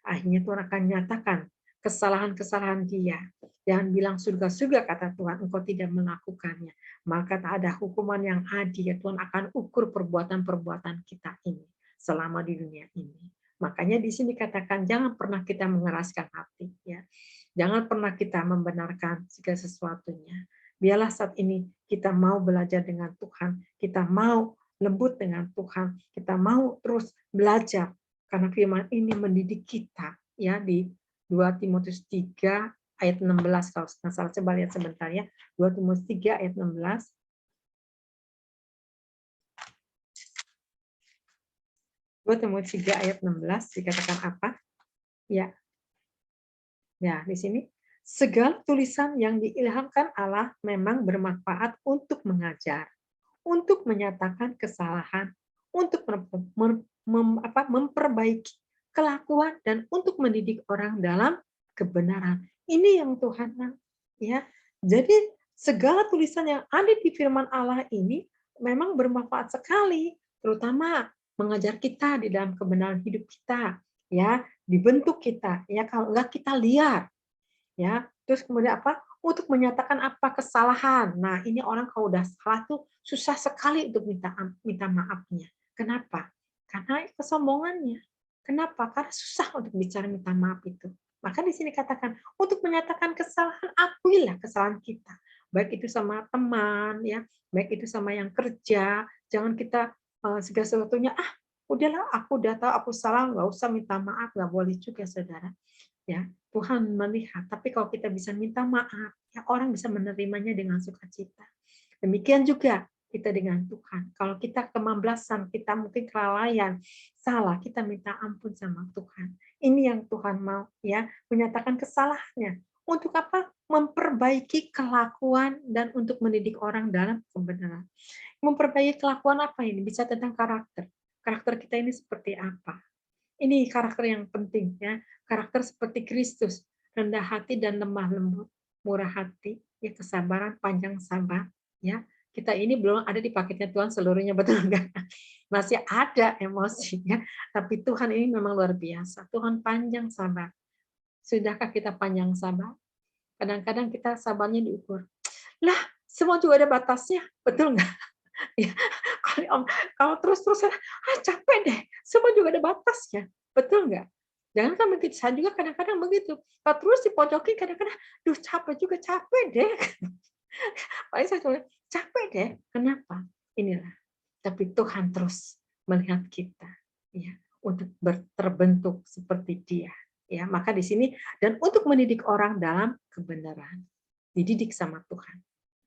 akhirnya Tuhan akan nyatakan kesalahan-kesalahan dia. Jangan bilang surga-surga, kata Tuhan, engkau tidak melakukannya. Maka tak ada hukuman yang adil. Tuhan akan ukur perbuatan-perbuatan kita ini selama di dunia ini. Makanya di sini katakan jangan pernah kita mengeraskan hati, ya. Jangan pernah kita membenarkan segala sesuatunya. Biarlah saat ini kita mau belajar dengan Tuhan, kita mau lembut dengan Tuhan, kita mau terus belajar karena firman ini mendidik kita, ya, di 2 Timotius 3 ayat 16 kalau nggak salah, coba lihat sebentar ya. 2 Timotius 3 ayat 16. 2 Timotius 3 ayat 16 dikatakan apa? Ya. Ya, di sini segala tulisan yang diilhamkan Allah memang bermanfaat untuk mengajar, untuk menyatakan kesalahan, untuk memperbaiki kelakuan dan untuk mendidik orang dalam kebenaran. Ini yang Tuhan mau, ya. Jadi segala tulisan yang ada di firman Allah ini memang bermanfaat sekali, terutama mengajar kita di dalam kebenaran hidup kita, ya, dibentuk kita, ya, kalau enggak kita liar, ya. Terus kemudian apa? untuk menyatakan apa kesalahan. Nah, ini orang kalau udah salah tuh susah sekali untuk minta maafnya. Kenapa? Karena kesombongannya. Kenapa? Karena susah untuk bicara minta maaf itu. Maka di sini katakan untuk menyatakan kesalahan, akuilah kesalahan kita. Baik itu sama teman, ya, baik itu sama yang kerja. Jangan kita segala sesuatunya, udahlah, aku udah tahu aku salah, nggak usah minta maaf, nggak boleh juga, saudara. Ya, Tuhan melihat. Tapi kalau kita bisa minta maaf, ya orang bisa menerimanya dengan sukacita. Demikian juga kita dengan Tuhan. Kalau kita kemablasan, kita mungkin kelalaian, salah, kita minta ampun sama Tuhan. Ini yang Tuhan mau, ya, menyatakan kesalahannya. Untuk apa? Memperbaiki kelakuan dan untuk mendidik orang dalam kebenaran. Memperbaiki kelakuan apa ini? Bisa tentang karakter. Karakter kita ini seperti apa? Ini karakter yang penting, ya. Karakter seperti Kristus, rendah hati dan lemah lembut, murah hati, ya, kesabaran, panjang sabar, ya. Kita ini belum ada di paketnya Tuhan seluruhnya, betul enggak? Masih ada emosinya, tapi Tuhan ini memang luar biasa. Tuhan panjang sabar. Sudahkah kita panjang sabar? Kadang-kadang kita sabarnya diukur. Lah, semua juga ada batasnya, betul enggak? Ya, kalau terus-terusan, capek deh, semua juga ada batasnya, betul nggak? Jangan kan begitu, saya juga kadang-kadang begitu. Kalau terus dipojokin kadang-kadang, duh capek juga, capek deh. Paling saya cuma, capek deh. Kenapa? Inilah. Tapi Tuhan terus melihat kita, ya, untuk terbentuk seperti Dia. Ya, maka di sini dan untuk mendidik orang dalam kebenaran, dididik sama Tuhan.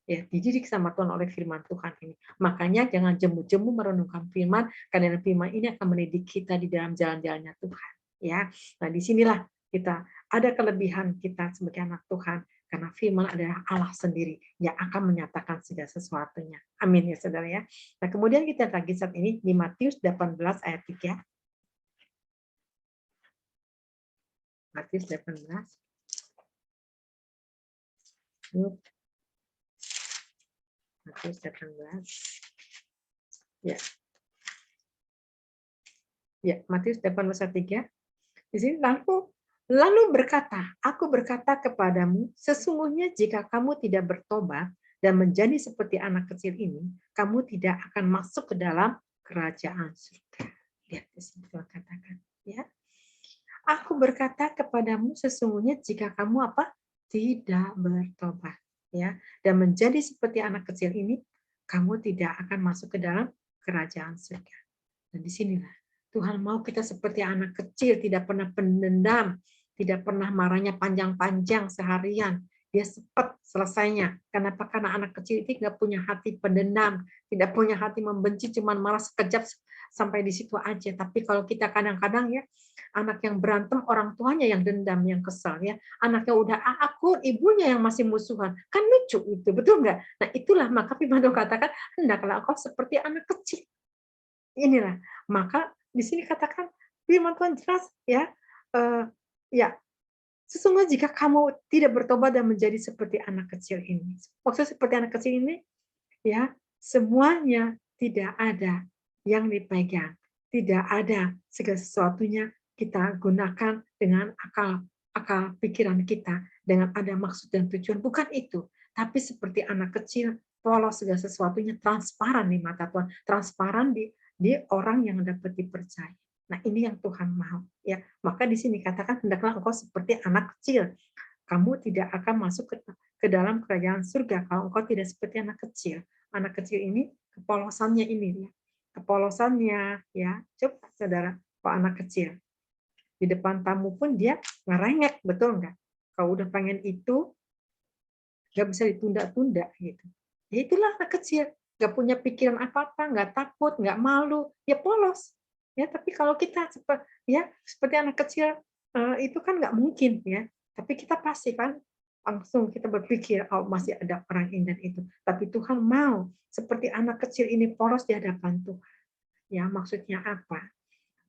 Ya, dididik sama Tuhan oleh firman Tuhan ini. Makanya jangan jemu-jemu merenungkan firman, karena firman ini akan mendidik kita di dalam jalan-jalannya Tuhan. Ya, nah disinilah kita ada kelebihan kita sebagai anak Tuhan, karena firman adalah Allah sendiri yang akan menyatakan segala sesuatunya. Amin ya saudara ya. Nah kemudian kita lagi saat ini di Matius 18 ayat 3. Matius 18. Matius 18. Ya. Ya, Matius 18 ayat 3. Di sini lalu berkata, aku berkata kepadamu, sesungguhnya jika kamu tidak bertobat dan menjadi seperti anak kecil ini, kamu tidak akan masuk ke dalam kerajaan surga. Lihat di sini Tuhan katakan, ya. Aku berkata kepadamu, sesungguhnya jika kamu apa? Tidak bertobat, ya, dan menjadi seperti anak kecil ini, kamu tidak akan masuk ke dalam kerajaan surga. Dan disinilah Tuhan mau kita seperti anak kecil, tidak pernah pendendam, tidak pernah marahnya panjang-panjang seharian. Dia cepat selesainya. Kenapa? Karena anak kecil itu nggak punya hati pendendam, tidak punya hati membenci, cuma marah sekejap sampai di situ aja. Tapi kalau kita kadang-kadang, ya, anak yang berantem, orang tuanya yang dendam, yang kesal, ya. Anaknya udah akur, ibunya yang masih musuhan. Kan lucu itu, betul nggak? Nah itulah maka firman Tuhan katakan, hendaklah engkau seperti anak kecil. Inilah, maka di sini katakan firman Tuhan jelas, ya, ya, sesungguhnya jika kamu tidak bertobat dan menjadi seperti anak kecil ini, maksudnya seperti anak kecil ini, ya, semuanya tidak ada yang dipegang, tidak ada segala sesuatunya kita gunakan dengan akal pikiran kita, dengan ada maksud dan tujuan, bukan itu. Tapi seperti anak kecil, polos segala sesuatunya, transparan di mata Tuhan, transparan di orang yang dapat dipercaya. Nah, ini yang Tuhan mau, ya. Maka di sini katakan, hendaklah engkau seperti anak kecil. Kamu tidak akan masuk ke dalam kerajaan surga kalau engkau tidak seperti anak kecil. Anak kecil ini kepolosannya ini, ya. Kepolosannya, ya. Coba saudara, kalau anak kecil di depan tamu pun dia ngerengek, betul nggak? Kalau udah pengen itu, nggak bisa ditunda-tunda gitu. Ya itulah anak kecil, nggak punya pikiran apa-apa, nggak takut, nggak malu, ya polos. Ya, tapi kalau kita seperti anak kecil, itu kan nggak mungkin, ya. Tapi kita pasti kan langsung kita berpikir, oh masih ada orang ini dan itu. Tapi Tuhan mau seperti anak kecil ini polos di hadapan Tuhan. Ya, maksudnya apa?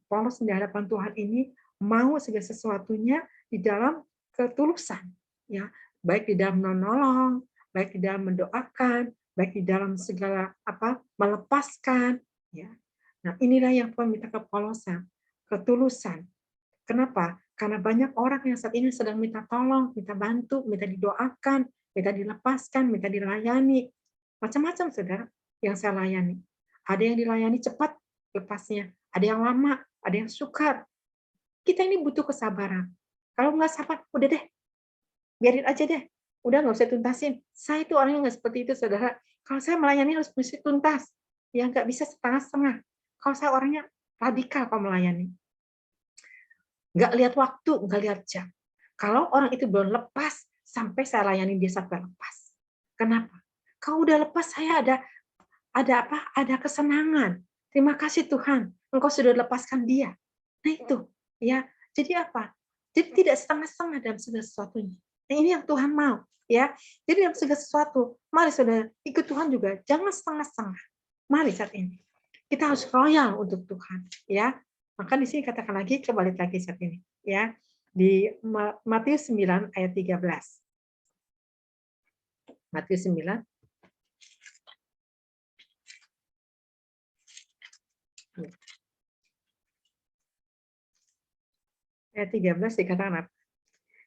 Polos di hadapan Tuhan ini mau segala sesuatunya di dalam ketulusan, ya, baik di dalam menolong, baik di dalam mendoakan, baik di dalam segala melepaskan, ya. Nah, inilah yang Tuhan minta kepolosan, ketulusan. Kenapa? Karena banyak orang yang saat ini sedang minta tolong, minta bantu, minta didoakan, minta dilepaskan, minta dilayani. Macam-macam, saudara, yang saya layani. Ada yang dilayani cepat lepasnya, ada yang lama, ada yang sukar. Kita ini butuh kesabaran. Kalau nggak sabar, udah deh, biarin aja deh. Udah nggak usah tuntasin. Saya itu orang yang nggak seperti itu, saudara. Kalau saya melayani harus mesti tuntas. Ya nggak bisa setengah-setengah. Kalau saya orangnya radikal kalau melayani. Nggak lihat waktu, nggak lihat jam. Kalau orang itu belum lepas, sampai saya layani dia sampai lepas. Kenapa? Kalau udah lepas, saya ada apa? Ada kesenangan. Terima kasih Tuhan, Engkau sudah lepaskan dia. Nah itu, ya. Jadi apa? Jadi tidak setengah-setengah dalam segala sesuatunya. Nah, ini yang Tuhan mau, ya. Jadi dalam segala sesuatu, mari saudara ikut Tuhan juga, jangan setengah-setengah. Mari saat ini kita harus royal untuk Tuhan, ya. Maka di sini katakan lagi, coba lihat lagi saat ini, ya. Di Matius 9 ayat 13. Matius 9 ayat 13 dikatakan apa?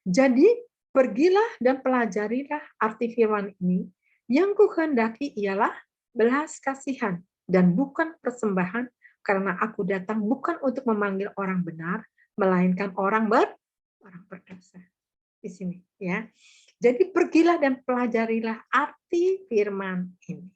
Jadi pergilah dan pelajarilah arti firman ini, yang kuhendaki ialah belas kasihan dan bukan persembahan, karena aku datang bukan untuk memanggil orang benar, melainkan orang berdosa. Di sini, ya. Jadi pergilah dan pelajarilah arti firman ini.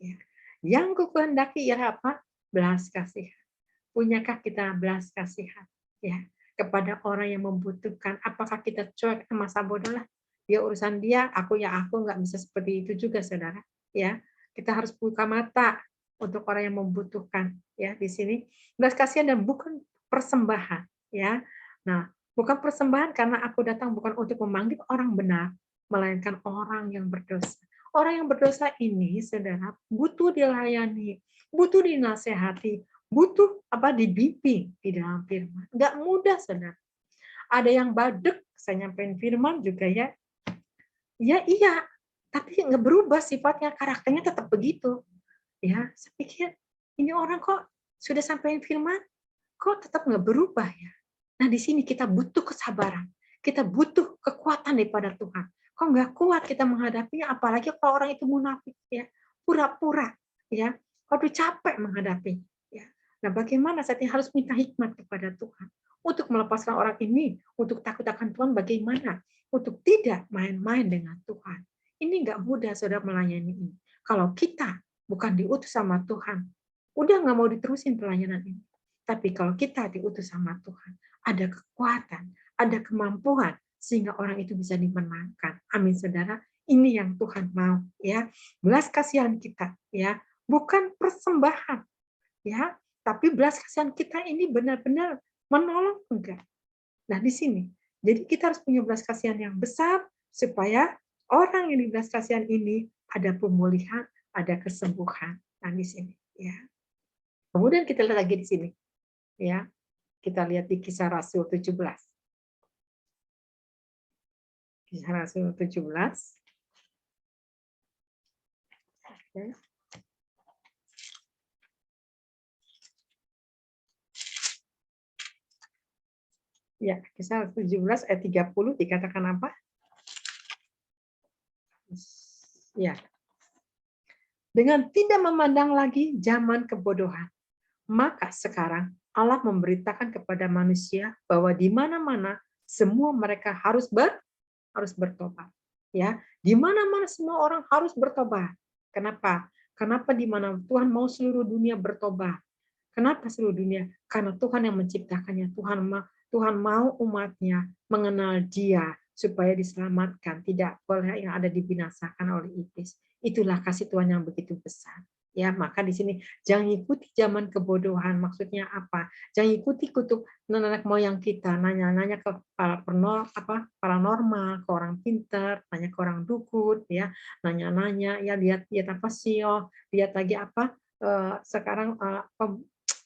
Ya. Yang kuhendaki ialah apa? Belas kasihan. Punyakah kita belas kasihan? Ya, kepada orang yang membutuhkan. Apakah kita cuek masa bodoh lah? Dia urusan dia, aku ya aku, nggak bisa seperti itu juga, saudara. Ya, kita harus buka mata untuk orang yang membutuhkan. Ya, di sini belas kasihan dan bukan persembahan. Ya, nah, bukan persembahan karena aku datang bukan untuk memanggil orang benar, melainkan orang yang berdosa. Orang yang berdosa ini, saudara, butuh dilayani, butuh dinasehati, butuh apa dibimbing di dalam firman. Nggak mudah, saudara. Ada yang badek, saya nyampein firman juga ya. Ya iya, tapi nggak berubah sifatnya, karakternya tetap begitu. Ya, saya pikir ini orang kok sudah sampaikan firman, kok tetap nggak berubah ya. Nah di sini kita butuh kesabaran, kita butuh kekuatan daripada Tuhan. Kok nggak kuat kita menghadapinya, apalagi kalau orang itu munafik ya, pura-pura ya, kalau capek menghadapi. Ya. Nah bagaimana saat ini harus minta hikmat kepada Tuhan untuk melepaskan orang ini, untuk takut akan Tuhan bagaimana, untuk tidak main-main dengan Tuhan. Ini nggak mudah saudara melayani ini. Kalau kita bukan diutus sama Tuhan, udah nggak mau diterusin pelayanan ini. Tapi kalau kita diutus sama Tuhan, ada kekuatan, ada kemampuan, sehingga orang itu bisa dimenangkan. Amin, saudara. Ini yang Tuhan mau, ya. Belas kasihan kita, ya, bukan persembahan, ya, tapi belas kasihan kita ini benar-benar menolong enggak. Nah, di sini. Jadi kita harus punya belas kasihan yang besar supaya orang yang dibelas kasihan ini ada pemulihan, ada kesembuhan. Nah, di sini, ya. Kemudian kita lihat lagi di sini. Ya, kita lihat di Kisah Rasul 17. Kisah Rasul 17. Oke. Ya, Kisah 17 ayat 30 dikatakan apa? Ya. Dengan tidak memandang lagi zaman kebodohan, maka sekarang Allah memberitakan kepada manusia bahwa di mana-mana semua mereka harus bertobat. Ya, di mana-mana semua orang harus bertobat. Kenapa? Kenapa di mana Tuhan mau seluruh dunia bertobat? Kenapa seluruh dunia? Karena Tuhan yang menciptakannya. Tuhan mau umatnya mengenal Dia supaya diselamatkan. Tidak boleh yang ada dibinasakan oleh iblis. Itulah kasih Tuhan yang begitu besar. Ya, maka di sini jangan ikuti zaman kebodohan. Maksudnya apa? Jangan ikuti kutuk nenek moyang kita, nanya-nanya ke paranormal, ke orang pintar, nanya ke orang dukun, ya, nanya-nanya, ya lihat apa sih, lihat lagi apa sekarang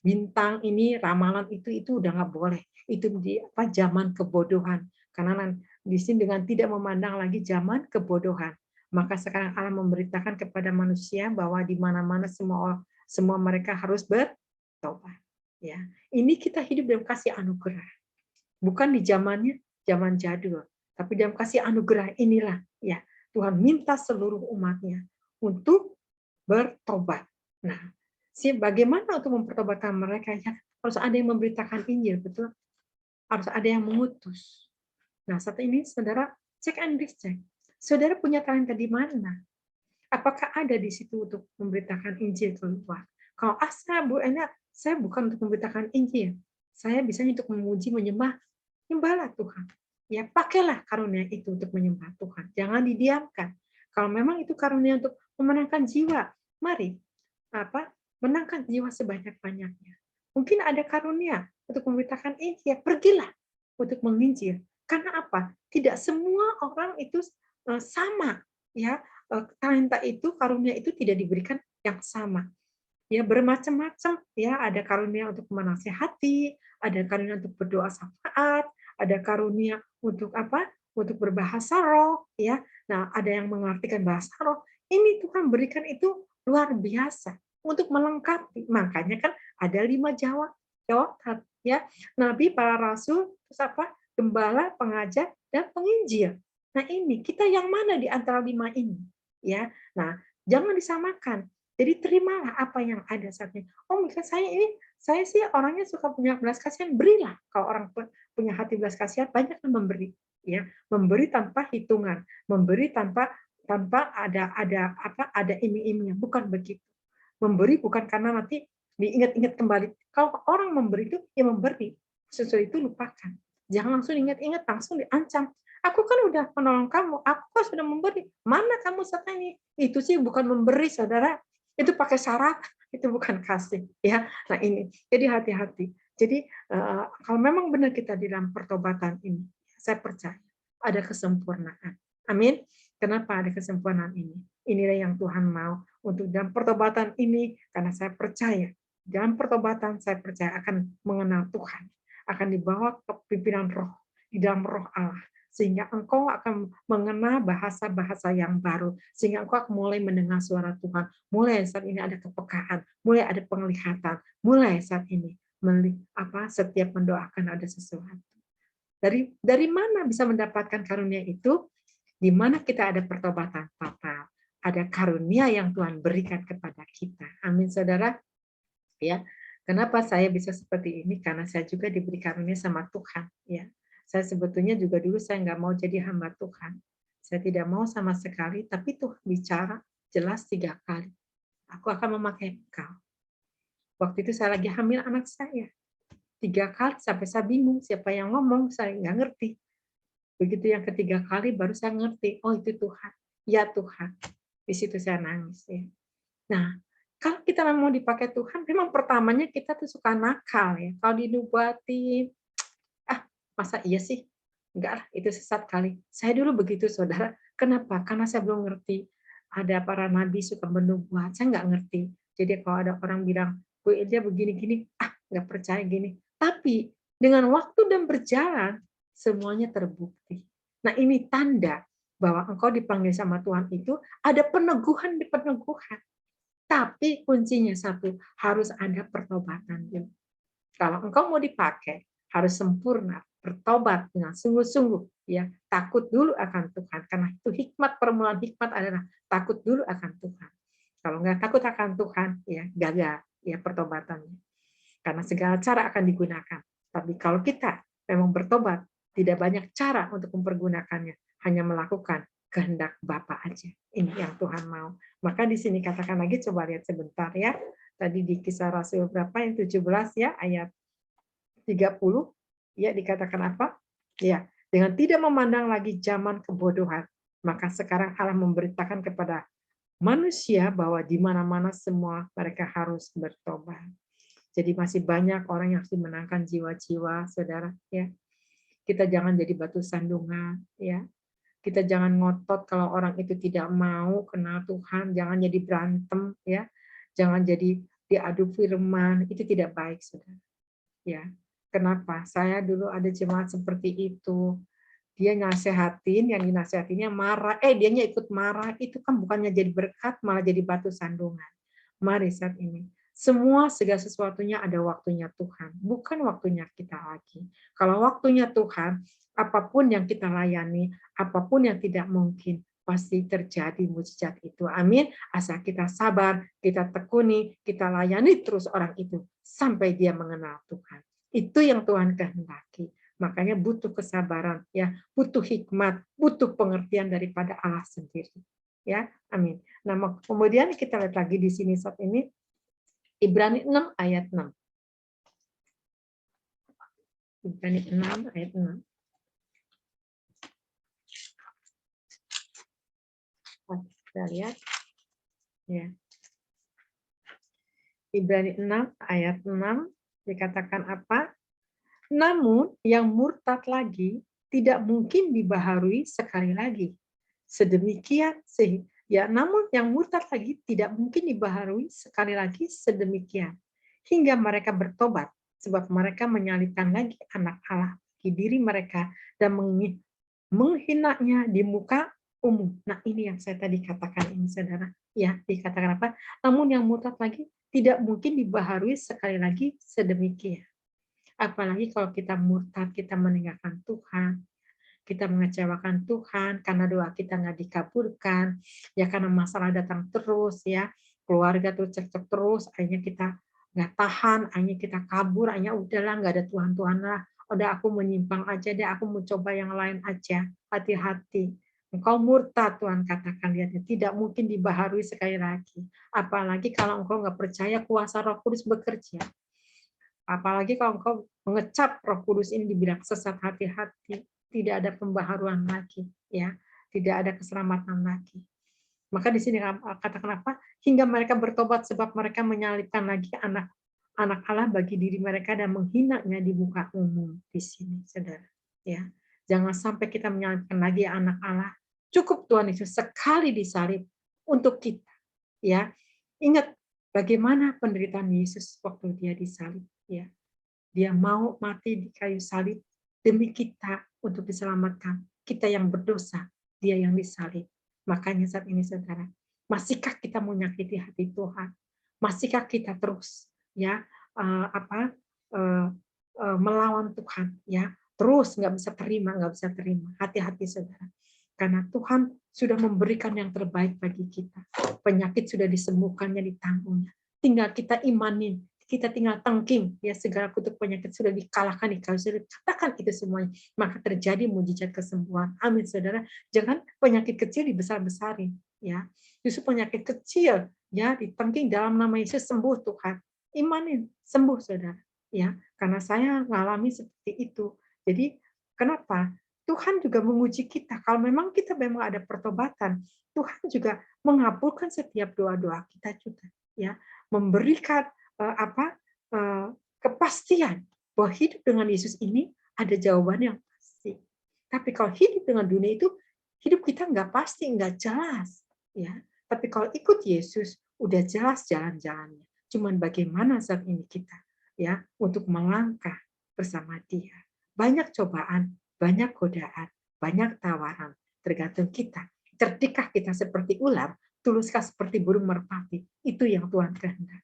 bintang ini, ramalan itu udah nggak boleh. Itu di zaman kebodohan. Karena di sini dengan tidak memandang lagi zaman kebodohan. Maka sekarang Allah memberitakan kepada manusia bahwa di mana-mana semua mereka harus bertobat. Ya, ini kita hidup dalam kasih anugerah. Bukan di zaman jadul, tapi dalam kasih anugerah inilah ya Tuhan minta seluruh umatnya untuk bertobat. Nah, bagaimana untuk mempertobatkan mereka? Ya, harus ada yang memberitakan Injil, betul? Harus ada yang mengutus. Nah, saat ini saudara cek and recheck. Saudara punya talenta di mana? Apakah ada di situ untuk memberitakan Injil keluar? Kalau Bu Ena, saya bukan untuk memberitakan Injil. Saya bisa untuk memuji, menyembah, nyembahlah Tuhan. Ya, pakailah karunia itu untuk menyembah Tuhan. Jangan didiamkan. Kalau memang itu karunia untuk memenangkan jiwa, mari menangkan jiwa sebanyak-banyaknya. Mungkin ada karunia untuk memberitakan Injil, pergilah untuk menginjil. Karena apa? Tidak semua orang itu sama, ya. Talenta itu, karunia itu tidak diberikan yang sama. Ya, bermacam-macam, ya. Ada karunia untuk menasihati, ada karunia untuk berdoa syafaat, ada karunia untuk Untuk berbahasa roh, ya. Nah, ada yang mengartikan bahasa roh. Ini Tuhan berikan itu luar biasa untuk melengkapi. Makanya kan ada 5 jawatan, ya. Nabi, para rasul, terus gembala, pengajar, dan penginjil. Nah, ini kita yang mana di antara 5 ini, ya. Nah, jangan disamakan. Jadi terimalah apa yang ada saat ini. Oh, mungkin saya sih orangnya suka punya belas kasihan, berilah. Kalau orang punya hati belas kasihan, banyak yang memberi, ya. Memberi tanpa hitungan, memberi tanpa ada iming-imingnya, bukan begitu. Memberi bukan karena nanti diingat-ingat kembali. Kalau orang memberi itu, ya memberi. Sesudah itu lupakan. Jangan langsung ingat-ingat, langsung diancam. Aku kan udah menolong kamu, aku kan sudah memberi. Mana kamu saat ini? Itu sih bukan memberi, saudara. Itu pakai syarat, itu bukan kasih. Ya, nah ini. Jadi hati-hati. Jadi kalau memang benar kita di dalam pertobatan ini, saya percaya ada kesempurnaan. Amin. Kenapa ada kesempurnaan ini? Inilah yang Tuhan mau untuk dalam pertobatan ini, karena saya percaya dalam pertobatan saya percaya akan mengenal Tuhan, akan dibawa ke pimpinan roh di dalam roh Allah, sehingga engkau akan mengenal bahasa-bahasa yang baru, sehingga engkau akan mulai mendengar suara Tuhan. Mulai saat ini ada kepekaan, mulai ada penglihatan, mulai saat ini setiap mendoakan ada sesuatu. Dari mana bisa mendapatkan karunia itu? Di mana kita ada pertobatan total, ada karunia yang Tuhan berikan kepada kita. Amin, saudara. Ya, kenapa saya bisa seperti ini? Karena saya juga diberi karunia sama Tuhan. Ya, saya sebetulnya juga dulu saya nggak mau jadi hamba Tuhan. Saya tidak mau sama sekali, tapi Tuhan bicara jelas 3 kali. Aku akan memakai engkau. Waktu itu saya lagi hamil anak saya. 3 kali sampai saya bingung siapa yang ngomong, saya nggak ngerti. Begitu yang ketiga kali baru saya ngerti, oh itu Tuhan. Ya Tuhan. Di situ saya nangis. Ya. Nah, kalau kita mau dipakai Tuhan, memang pertamanya kita tuh suka nakal ya. Kalau dinubuatin, masa iya sih? Enggak lah, itu sesat kali. Saya dulu begitu, saudara. Kenapa? Karena saya belum ngerti. Ada para nabi suka bernubuat, saya nggak ngerti. Jadi kalau ada orang bilang, Bu Ilja begini-gini, nggak percaya gini. Tapi dengan waktu dan berjalan, semuanya terbukti. Nah, ini tanda bahwa engkau dipanggil sama Tuhan itu ada peneguhan di peneguhan. Tapi kuncinya satu, harus ada pertobatan. Kalau engkau mau dipakai, harus sempurna, bertobat dengan sungguh-sungguh, ya. Takut dulu akan Tuhan, karena itu hikmat, permulaan hikmat adalah takut dulu akan Tuhan. Kalau nggak takut akan Tuhan, ya gagal ya pertobatannya. Karena segala cara akan digunakan. Tapi kalau kita memang bertobat, tidak banyak cara untuk mempergunakannya, hanya melakukan kehendak Bapa aja. Ini yang Tuhan mau. Maka di sini katakan lagi, coba lihat sebentar ya. Tadi di Kisah Rasul berapa yang 17 ya, ayat 30 ya dikatakan apa? Ya, dengan tidak memandang lagi zaman kebodohan, maka sekarang Allah memberitakan kepada manusia bahwa di mana-mana semua mereka harus bertobat. Jadi masih banyak orang yang harus dimenangkan jiwa-jiwa, saudara. Ya, kita jangan jadi batu sandungan. Ya, kita jangan ngotot kalau orang itu tidak mau kenal Tuhan. Jangan jadi berantem. Ya, jangan jadi diadu firman. Itu tidak baik, saudara. Ya, kenapa? Saya dulu ada jemaat seperti itu. Dia nasehatin, yang dinasehatinya marah. Dianya ikut marah. Itu kan bukannya jadi berkat, malah jadi batu sandungan. Mari saat ini. Semua segala sesuatunya ada waktunya Tuhan. Bukan waktunya kita lagi. Kalau waktunya Tuhan, apapun yang kita layani, apapun yang tidak mungkin, pasti terjadi mujizat itu. Amin. Asal kita sabar, kita tekuni, kita layani terus orang itu sampai dia mengenal Tuhan. Itu yang Tuhan kehendaki. Makanya butuh kesabaran, ya, butuh hikmat, butuh pengertian daripada Allah sendiri. Ya, amin. Nah, kemudian kita lihat lagi di sini saat ini Ibrani 6 ayat 6. Ibrani 6 ayat 6. Kita lihat. Ya. Ibrani 6 ayat 6 dikatakan apa? Namun yang murtad lagi tidak mungkin dibaharui sekali lagi. Sedemikian namun yang murtad lagi tidak mungkin dibaharui sekali lagi sedemikian hingga mereka bertobat, sebab mereka menyalibkan lagi anak Allah di diri mereka dan menghinanya di muka umum. Nah, ini yang saya tadi katakan ini, saudara. Ya, dikatakan apa? Namun yang murtad lagi tidak mungkin dibaharui sekali lagi sedemikian. Apalagi kalau kita murtad, kita meninggalkan Tuhan, kita mengecewakan Tuhan karena doa kita nggak dikabulkan, ya karena masalah datang terus, ya keluarga tuh cekcok terus, akhirnya kita nggak tahan, akhirnya kita kabur, akhirnya udahlah nggak ada Tuhan lah, udah aku menyimpang aja deh, aku mau coba yang lain aja. Hati-hati, engkau murtad, Tuhan katakan, lihat, tidak mungkin dibaharui sekali lagi. Apalagi kalau engkau nggak percaya kuasa Roh Kudus bekerja. Apalagi kalau engkau mengecap Roh Kudus ini dibilang sesat, hati-hati, tidak ada pembaharuan lagi, ya, tidak ada keselamatan lagi. Maka di sini katakan apa? Hingga mereka bertobat sebab mereka menyalibkan lagi anak Allah bagi diri mereka dan menghinanya di muka umum di sini, saudara. Ya, jangan sampai kita menyalibkan lagi anak Allah. Cukup Tuhan Yesus sekali disalib untuk kita. Ya, ingat bagaimana penderitaan Yesus waktu dia disalib. Ya, dia mau mati di kayu salib demi kita untuk diselamatkan. Kita yang berdosa, dia yang disalib. Makanya saat ini, saudara, masihkah kita menyakiti hati Tuhan? Masihkah kita terus melawan Tuhan? Ya, terus nggak bisa terima. Hati-hati, saudara. Karena Tuhan sudah memberikan yang terbaik bagi kita. Penyakit sudah disembuhkannya, ditanggungnya. Tinggal kita imanin, kita tinggal tengking, ya segala kutuk penyakit sudah dikalahkan di kayu salib. Katakan itu semuanya, maka terjadi mujizat kesembuhan. Amin, saudara. Jangan penyakit kecil dibesar-besarin, ya. Justru penyakit kecil, ya, ditengking dalam nama Yesus, sembuh Tuhan. Imanin, sembuh, saudara. Ya, karena saya mengalami seperti itu. Jadi kenapa? Tuhan juga menguji kita. Kalau memang kita memang ada pertobatan, Tuhan juga mengabulkan setiap doa-doa kita juga, ya, memberikan kepastian bahwa hidup dengan Yesus ini ada jawaban yang pasti. Tapi kalau hidup dengan dunia itu, hidup kita nggak pasti, nggak jelas, ya. Tapi kalau ikut Yesus, udah jelas jalan-jalannya. Cuman bagaimana saat ini kita, ya, untuk melangkah bersama Dia. Banyak cobaan, banyak godaan, banyak tawaran, tergantung kita. Cerdikkah kita seperti ular, tuluskah seperti burung merpati? Itu yang Tuhan kehendaki.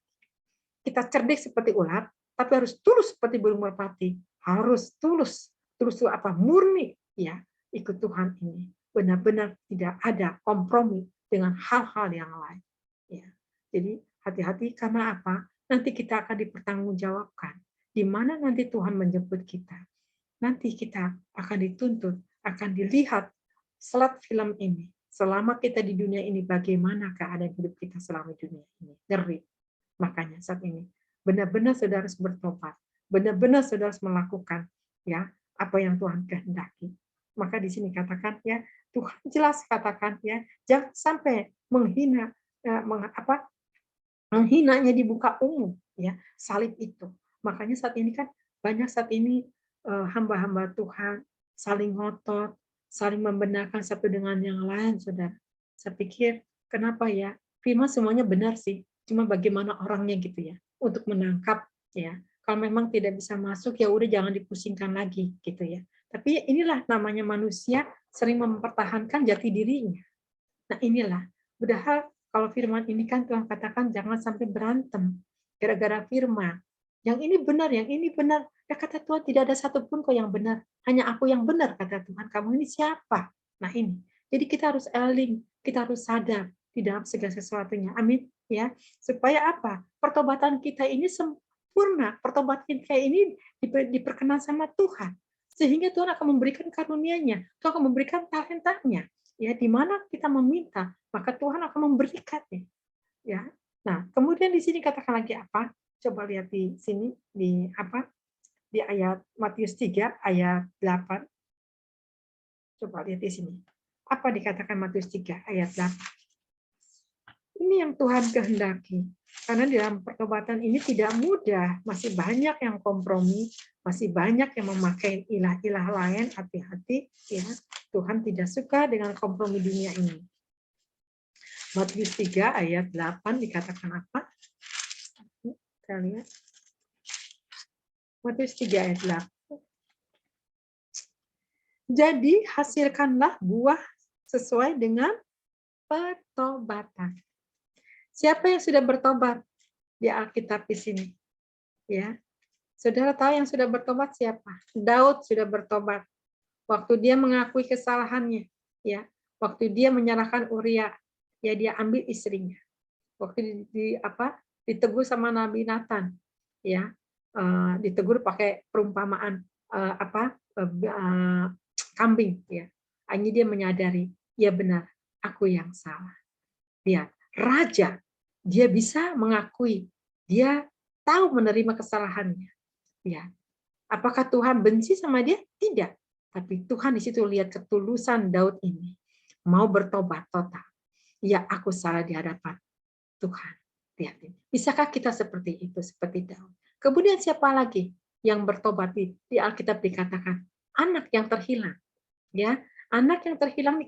Kita cerdik seperti ular, tapi harus tulus seperti burung merpati. Harus tulus itu apa? Murni, ya, ikut Tuhan ini. Benar-benar tidak ada kompromi dengan hal-hal yang lain. Ya. Jadi hati-hati karena apa? Nanti kita akan dipertanggungjawabkan. Di mana nanti Tuhan menjemput kita? Nanti kita akan dituntut, akan dilihat selat film ini. Selama kita di dunia ini, bagaimana keadaan hidup kita selama di dunia ini? Ngeri. Makanya saat ini benar-benar saudara harus bertobat, benar-benar saudara harus melakukan, ya, apa yang Tuhan kehendaki. Maka di sini katakan, ya, Tuhan jelas katakan, ya, jangan sampai menghinanya di muka umum, ya, salib itu. Makanya saat ini kan banyak saat ini hamba-hamba Tuhan saling ngotot, saling membenarkan satu dengan yang lain, saudara. Saya pikir kenapa ya? Firman semuanya benar sih, cuma bagaimana orangnya gitu ya, untuk menangkap, ya. Kalau memang tidak bisa masuk, ya udah jangan dipusingkan lagi gitu ya. Tapi inilah namanya manusia sering mempertahankan jati dirinya. Nah inilah, padahal kalau firman ini kan Tuhan katakan jangan sampai berantem gara-gara firman. Yang ini benar, yang ini benar. Ya kata Tuhan tidak ada satupun kok yang benar. Hanya aku yang benar, kata Tuhan. Kamu ini siapa? Nah ini. Jadi kita harus eling, kita harus sadar di dalam segala sesuatunya. Amin. Ya, supaya apa? Pertobatan kita ini sempurna. Pertobatan kita ini diperkenan sama Tuhan. Sehingga Tuhan akan memberikan karunia-Nya, Tuhan akan memberikan talentanya. Ya, di mana kita meminta, maka Tuhan akan memberikannya. Ya. Nah, kemudian di sini katakan lagi apa? Coba lihat di sini di apa? Di ayat Matius 3 ayat 8. Coba lihat di sini. Apa dikatakan Matius 3 ayat 8? Ini yang Tuhan kehendaki. Karena di dalam pertobatan ini tidak mudah, masih banyak yang kompromi, masih banyak yang memakai ilah-ilah lain. Hati-hati, ya. Tuhan tidak suka dengan kompromi dunia ini. Matius 3 ayat 8 dikatakan apa? Kita lihat. Matius 3 ayat 8. Jadi hasilkanlah buah sesuai dengan pertobatan. Siapa yang sudah bertobat di Alkitab di sini? Ya, saudara tahu yang sudah bertobat siapa? Daud sudah bertobat. Waktu dia mengakui kesalahannya, ya, waktu dia menyalahkan Uria, ya dia ambil istrinya. Waktu ditegur sama Nabi Nathan, ya, ditegur pakai perumpamaan kambing, ya. Hanya dia menyadari, ya benar, aku yang salah. Ya, raja, dia bisa mengakui, dia tahu menerima kesalahannya. Ya, apakah Tuhan benci sama dia? Tidak. Tapi Tuhan di situ lihat ketulusan Daud ini, mau bertobat total. Ya, aku salah di hadapan Tuhan. Lihat ini. Bisakah kita seperti itu, seperti Daud? Kemudian siapa lagi yang bertobat di Alkitab dikatakan anak yang terhilang, ya, anak yang terhilang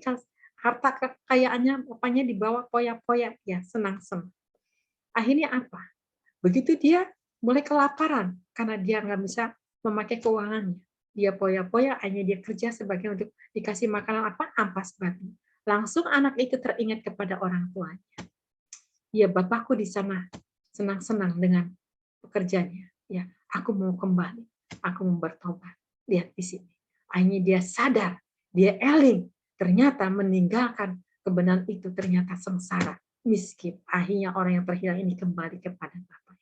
harta kekayaannya bapaknya dibawa poya-poya, ya senang-senang. Akhirnya apa? Begitu dia mulai kelaparan karena dia nggak bisa memakai keuangannya. Dia poya-poya, hanya dia kerja sebagai untuk dikasih makanan apa? Ampas babi. Langsung anak itu teringat kepada orang tuanya. Ya, bapakku di sana senang-senang dengan pekerjaannya. Ya, aku mau kembali, aku mau bertobat. Lihat di sini. Akhirnya dia sadar, dia eling, ternyata meninggalkan kebenaran itu ternyata sengsara, miskin. Akhirnya orang yang terhilang ini kembali kepada Bapak.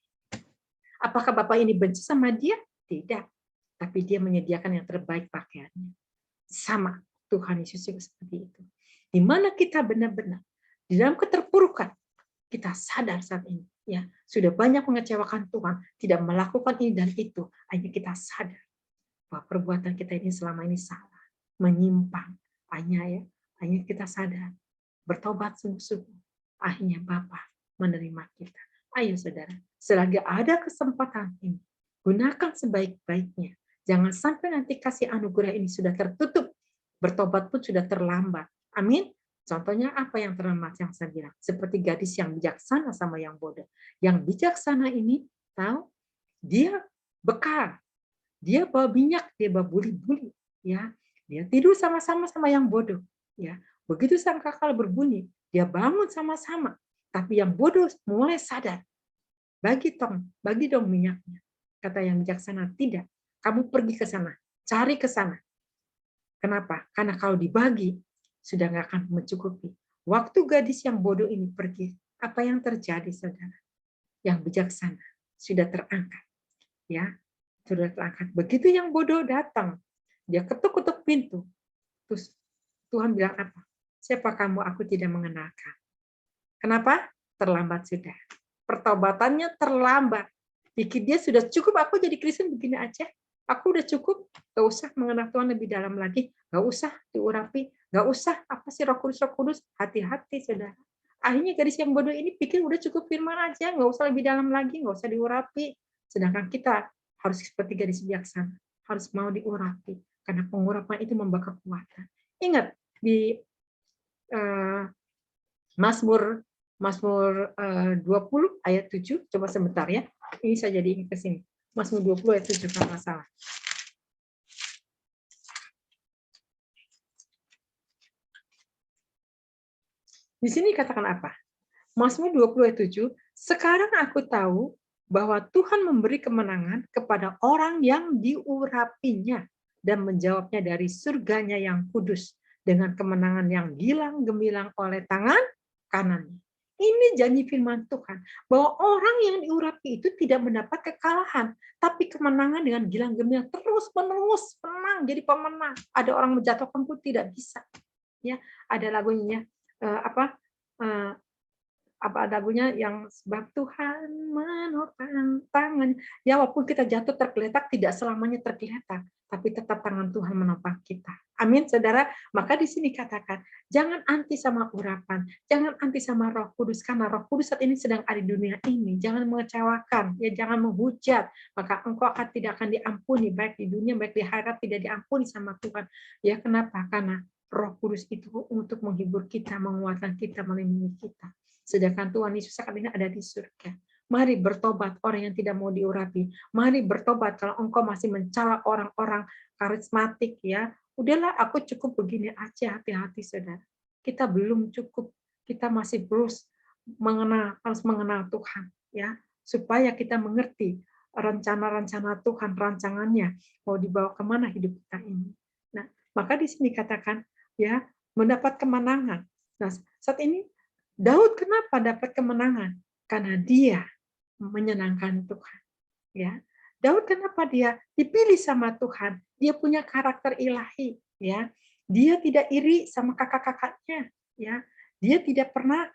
Apakah Bapak ini benci sama dia? Tidak. Tapi dia menyediakan yang terbaik pakaiannya. Sama Tuhan Yesus juga seperti itu. Di mana kita benar-benar di dalam keterpurukan, kita sadar saat ini, ya sudah banyak mengecewakan Tuhan, tidak melakukan ini dan itu, hanya kita sadar bahwa perbuatan kita ini selama ini salah, menyimpang, hanya kita sadar, bertobat sungguh-sungguh, akhirnya Bapa menerima kita. Ayo saudara, selagi ada kesempatan ini, gunakan sebaik-baiknya. Jangan sampai nanti kasih anugerah ini sudah tertutup, bertobat pun sudah terlambat. Amin. Contohnya apa yang terlambat yang saya bilang? Seperti gadis yang bijaksana sama yang bodoh. Yang bijaksana ini tahu dia bekal, dia bawa minyak, dia bawa buli-buli, ya. Dia tidur sama-sama sama yang bodoh, ya. Begitu sangkakala berbunyi, dia bangun sama-sama. Tapi yang bodoh mulai sadar. Bagi dong minyaknya. Kata yang bijaksana, tidak. Kamu pergi ke sana, cari ke sana. Kenapa? Karena kalau dibagi, sudah nggak akan mencukupi. Waktu gadis yang bodoh ini pergi, apa yang terjadi, saudara? Yang bijaksana sudah terangkat, ya, sudah terangkat. Begitu yang bodoh datang, dia ketuk-ketuk pintu. Terus Tuhan bilang apa? Siapa kamu? Aku tidak mengenalkan. Kenapa? Terlambat sudah. Pertobatannya terlambat. Pikir dia sudah cukup, aku jadi Kristen begini aja. Aku udah cukup, gak usah mengenal Tuhan lebih dalam lagi, gak usah diurapi, gak usah apa sih Roh Kudus, hati-hati saudara. Akhirnya gadis yang bodoh ini pikir udah cukup firman aja, gak usah lebih dalam lagi, gak usah diurapi. Sedangkan kita harus seperti gadis bijaksana, harus mau diurapi, karena pengurapan itu membawa kekuatan. Ingat di Mazmur 20 ayat 7, coba sebentar ya. Ini saya jadi ingat ke sini. Mazmur 20 ayat 7 kalau nggak salah. Di sini katakan apa? Mazmur 20 ayat 7, sekarang aku tahu bahwa Tuhan memberi kemenangan kepada orang yang diurapinya dan menjawabnya dari surganya yang kudus. dengan kemenangan yang gilang gemilang oleh tangan kanannya. Ini janji firman Tuhan, bahwa orang yang diurapi itu tidak mendapat kekalahan, tapi kemenangan dengan gilang gemilang terus-menerus menang, jadi pemenang. Ada orang menjatuhkan pun tidak bisa. Ya, ada lagunya eh, apa lagunya yang sebab Tuhan menopang tangan. Ya, walaupun kita jatuh tergeletak, tidak selamanya tergeletak, tapi tetap tangan Tuhan menopang kita. Amin, saudara. Maka di sini katakan, jangan anti sama urapan, jangan anti sama Roh Kudus, karena Roh Kudus saat ini sedang ada di dunia ini. Jangan mengecewakan, ya jangan menghujat, maka engkau tidak akan diampuni, baik di dunia, baik di akhirat, tidak diampuni sama Tuhan. Ya, kenapa? Karena Roh Kudus itu untuk menghibur kita, menguatkan kita, melindungi kita. Sedangkan Tuhan Yesus saat ini ada di surga. Mari bertobat orang yang tidak mau diurapi. Mari bertobat kalau engkau masih mencela orang-orang karismatik, ya. Udahlah, aku cukup begini aja, hati-hati saudara. Kita belum cukup. Kita masih harus mengenal Tuhan, ya, supaya kita mengerti rencana-rencana Tuhan, rancangannya mau dibawa kemana hidup kita ini. Nah, maka di sini katakan, ya, mendapat kemenangan. Nah, saat ini Daud kenapa dapat kemenangan? Karena dia menyenangkan Tuhan. Ya, Daud kenapa dia dipilih sama Tuhan? Dia punya karakter ilahi. Ya, dia tidak iri sama kakak-kakaknya. Ya, dia tidak pernah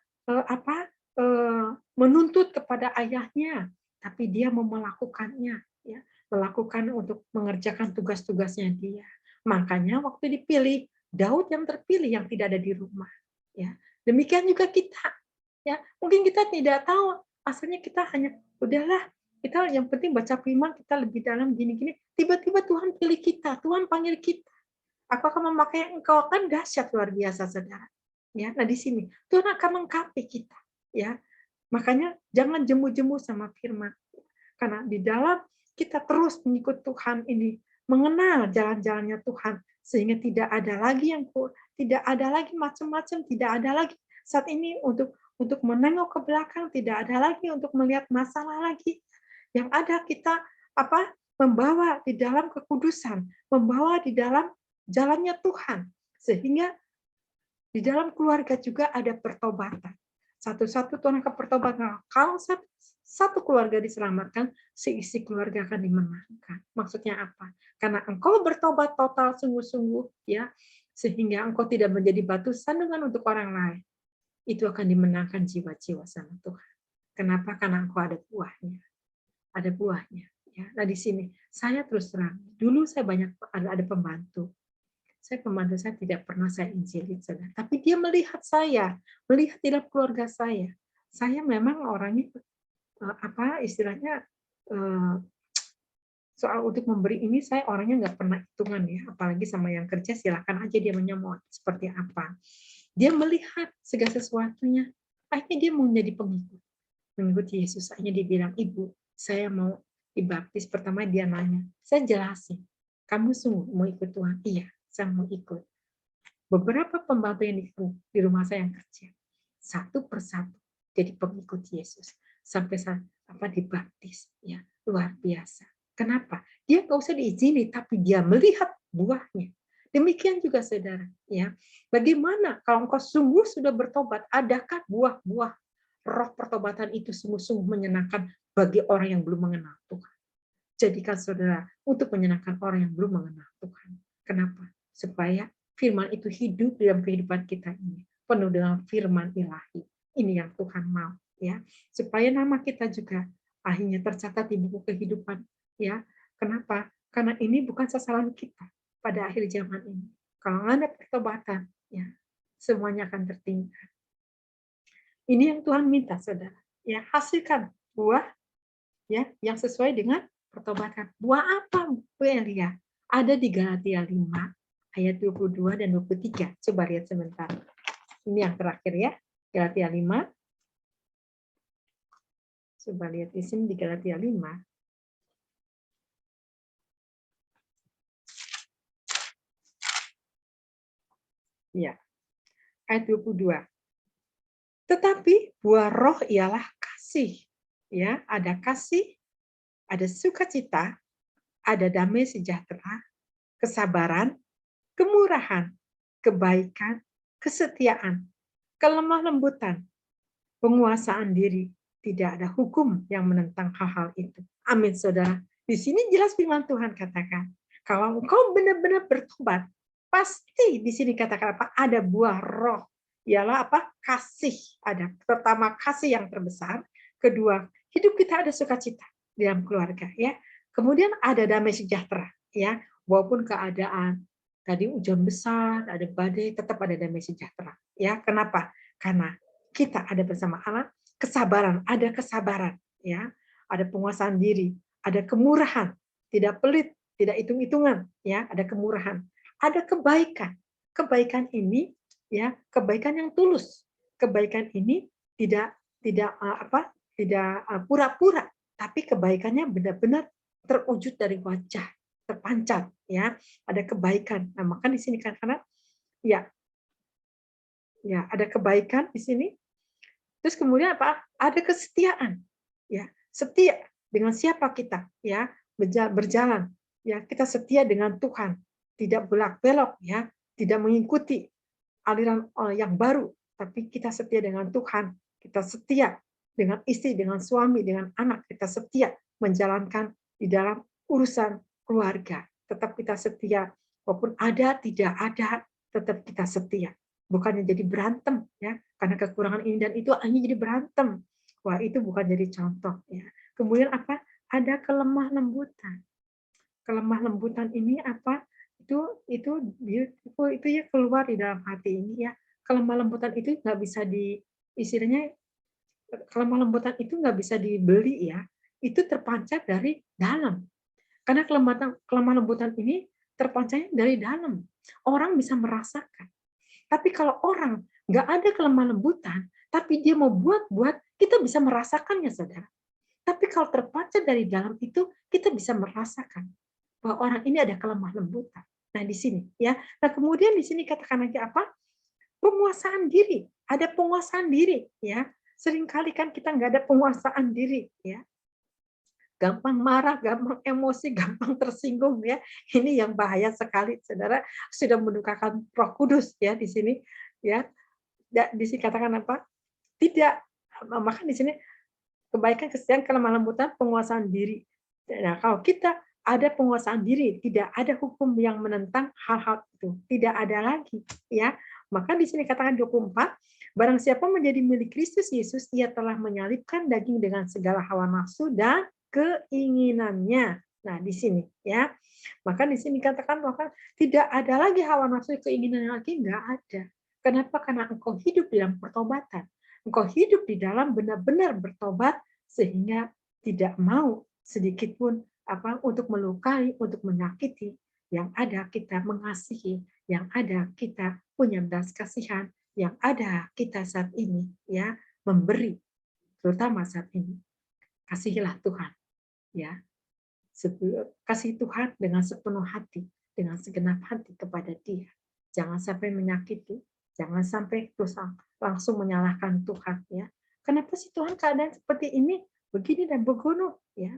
menuntut kepada ayahnya, tapi dia mau melakukannya. Ya, melakukan untuk mengerjakan tugas-tugasnya dia. Makanya waktu dipilih, Daud yang terpilih yang tidak ada di rumah. Ya, demikian juga kita. Ya, mungkin kita tidak tahu, asalnya kita hanya udahlah, kita yang penting baca firman, kita lebih dalam gini-gini. Tiba-tiba Tuhan pilih kita, Tuhan panggil kita. Aku akan memakai engkau, kan dahsyat luar biasa, saudara. Ya, nah di sini Tuhan akan mengkapi kita. Ya, makanya jangan jemu-jemu sama firman, karena di dalam kita terus mengikut Tuhan ini, mengenal jalan-jalannya Tuhan, sehingga tidak ada lagi tidak ada lagi macam-macam, tidak ada lagi saat ini untuk menengok ke belakang, tidak ada lagi untuk melihat masalah lagi. Yang ada kita membawa di dalam kekudusan, membawa di dalam jalannya Tuhan, sehingga di dalam keluarga juga ada pertobatan. Satu-satu Tuhan akan pertobatan. Kalau satu keluarga diselamatkan, seisi keluarga akan dimenangkan. Maksudnya apa? Karena engkau bertobat total sungguh-sungguh, ya, sehingga engkau tidak menjadi batu sandungan untuk orang lain. Itu akan dimenangkan jiwa-jiwa sama Tuhan. Kenapa? Karena engkau ada buahnya. Ada buahnya. Ya. Nah di sini saya terus terang. Dulu saya banyak ada pembantu. Pembantu saya tidak pernah saya injili, saudara. Tapi dia melihat saya, melihat dalam keluarga saya. Saya memang orangnya istilahnya soal untuk memberi ini saya orangnya nggak pernah hitungan ya, apalagi sama yang kerja silakan aja dia menyemot seperti apa. Dia melihat segala sesuatunya, akhirnya dia mau menjadi pengikut Yesus. Akhirnya dia bilang, Ibu, saya mau dibaptis. Pertama dia nanya, saya jelasin, kamu sungguh mau ikut Tuhan? Iya, saya mau ikut. Beberapa pembantu yang di rumah saya yang kerja, satu persatu jadi pengikut Yesus sampai dibaptis, ya luar biasa. Kenapa? Dia nggak usah diizini, tapi dia melihat buahnya. Demikian juga saudara, ya. Bagaimana kalau engkau sungguh sudah bertobat? Adakah buah-buah roh pertobatan itu sungguh-sungguh menyenangkan bagi orang yang belum mengenal Tuhan? Jadikan saudara untuk menyenangkan orang yang belum mengenal Tuhan. Kenapa? Supaya firman itu hidup dalam kehidupan kita ini, penuh dengan firman ilahi. Ini yang Tuhan mau, ya. Supaya nama kita juga akhirnya tercatat di buku kehidupan, ya. Kenapa? Karena ini bukan sasaran kita pada akhir zaman ini. Kalau nggak ada pertobatan, ya, semuanya akan tertinggal. Ini yang Tuhan minta, saudara. Ya, hasilkan buah, ya, yang sesuai dengan pertobatan. Buah apa, Bu Elia? Ada di Galatia 5 ayat 22 dan 23. Coba lihat sebentar. Ini yang terakhir ya. Galatia 5. Coba lihat di sini di Galatia 5. Ya. Ayat 22. Tetapi buah roh ialah kasih. Ya, ada kasih, ada sukacita, ada damai sejahtera, kesabaran, kemurahan, kebaikan, kesetiaan, kelemah lembutan, penguasaan diri. Tidak ada hukum yang menentang hal-hal itu. Amin, saudara. Di sini jelas firman Tuhan katakan, kalau engkau benar-benar bertobat, pasti di sini katakan apa? Ada buah roh. Ialah apa? Kasih. Ada pertama kasih yang terbesar, kedua hidup kita ada sukacita di dalam keluarga, ya. Kemudian ada damai sejahtera, ya. Walaupun keadaan tadi hujan besar, ada badai, tetap ada damai sejahtera, ya. Kenapa? Karena kita ada bersama Allah, kesabaran, ya, ada penguasaan diri, ada kemurahan, tidak pelit, tidak hitung-hitungan, ya, ada kemurahan, ada kebaikan. Kebaikan ini, ya, kebaikan yang tulus. Kebaikan ini tidak pura-pura, tapi kebaikannya benar-benar terwujud dari wajah, terpancar, ya, ada kebaikan. Nah, maka di sini karena ya, ya ada kebaikan di sini. Terus kemudian apa? Ada kesetiaan. Ya, setia dengan siapa kita, ya, berjalan. Ya, kita setia dengan Tuhan, tidak belak-belok, ya, tidak mengikuti aliran yang baru, tapi kita setia dengan Tuhan. Kita setia dengan istri, dengan suami, dengan anak, kita setia menjalankan di dalam urusan keluarga. Tetap kita setia, walaupun ada, tidak ada, tetap kita setia. Bukannya jadi berantem, ya, karena kekurangan ini dan itu hanya jadi berantem. Wah, itu bukan jadi contoh, ya. Kemudian apa? Ada kelemah lembutan. Kelemah lembutan ini apa? Itu ya keluar di dalam hati ini, ya. Kelemah lembutan itu nggak bisa istilahnya, kelemah lembutan itu nggak bisa dibeli, ya. Itu terpancar dari dalam. Karena kelemah lembutan ini terpancarnya dari dalam. Orang bisa merasakan. Tapi kalau orang nggak ada kelemah lembutan, tapi dia mau buat-buat, kita bisa merasakannya, saudara. Tapi kalau terpancar dari dalam itu, kita bisa merasakan bahwa orang ini ada kelemah lembutan. Nah, di sini, ya. Nah, kemudian di sini katakan lagi apa? Penguasaan diri. Ada penguasaan diri, ya. Seringkali kan kita nggak ada penguasaan diri, ya. Gampang marah, gampang emosi, gampang tersinggung, ya. Ini yang bahaya sekali, saudara. Sudah mendukakan Roh Kudus, ya, di sini, ya. Di sini katakan apa? Tidak. Maka di sini kebaikan, kesetiaan, kelemah lembutan, penguasaan diri. Nah, kalau kita ada penguasaan diri, tidak ada hukum yang menentang hal-hal itu, tidak ada lagi, ya. Maka di sini katakan 24, barang siapa menjadi milik Kristus Yesus, ia telah menyalibkan daging dengan segala hawa nafsu dan keinginannya. Nah, di sini, ya. Maka di sini katakan bahwa tidak ada lagi hawa nafsu, keinginan lagi, enggak ada. Kenapa? Karena engkau hidup dalam pertobatan. Engkau hidup di dalam benar-benar bertobat sehingga tidak mau sedikit pun untuk melukai, untuk menyakiti. Yang ada kita mengasihi, yang ada kita punya belas kasihan, yang ada kita saat ini, ya, memberi, terutama saat ini. Kasihilah Tuhan, ya. Kasih Tuhan dengan sepenuh hati, dengan segenap hati kepada Dia. Jangan sampai menyakiti, jangan sampai terus langsung menyalahkan Tuhan, ya. Kenapa sih Tuhan keadaan seperti ini, begini dan begono, ya?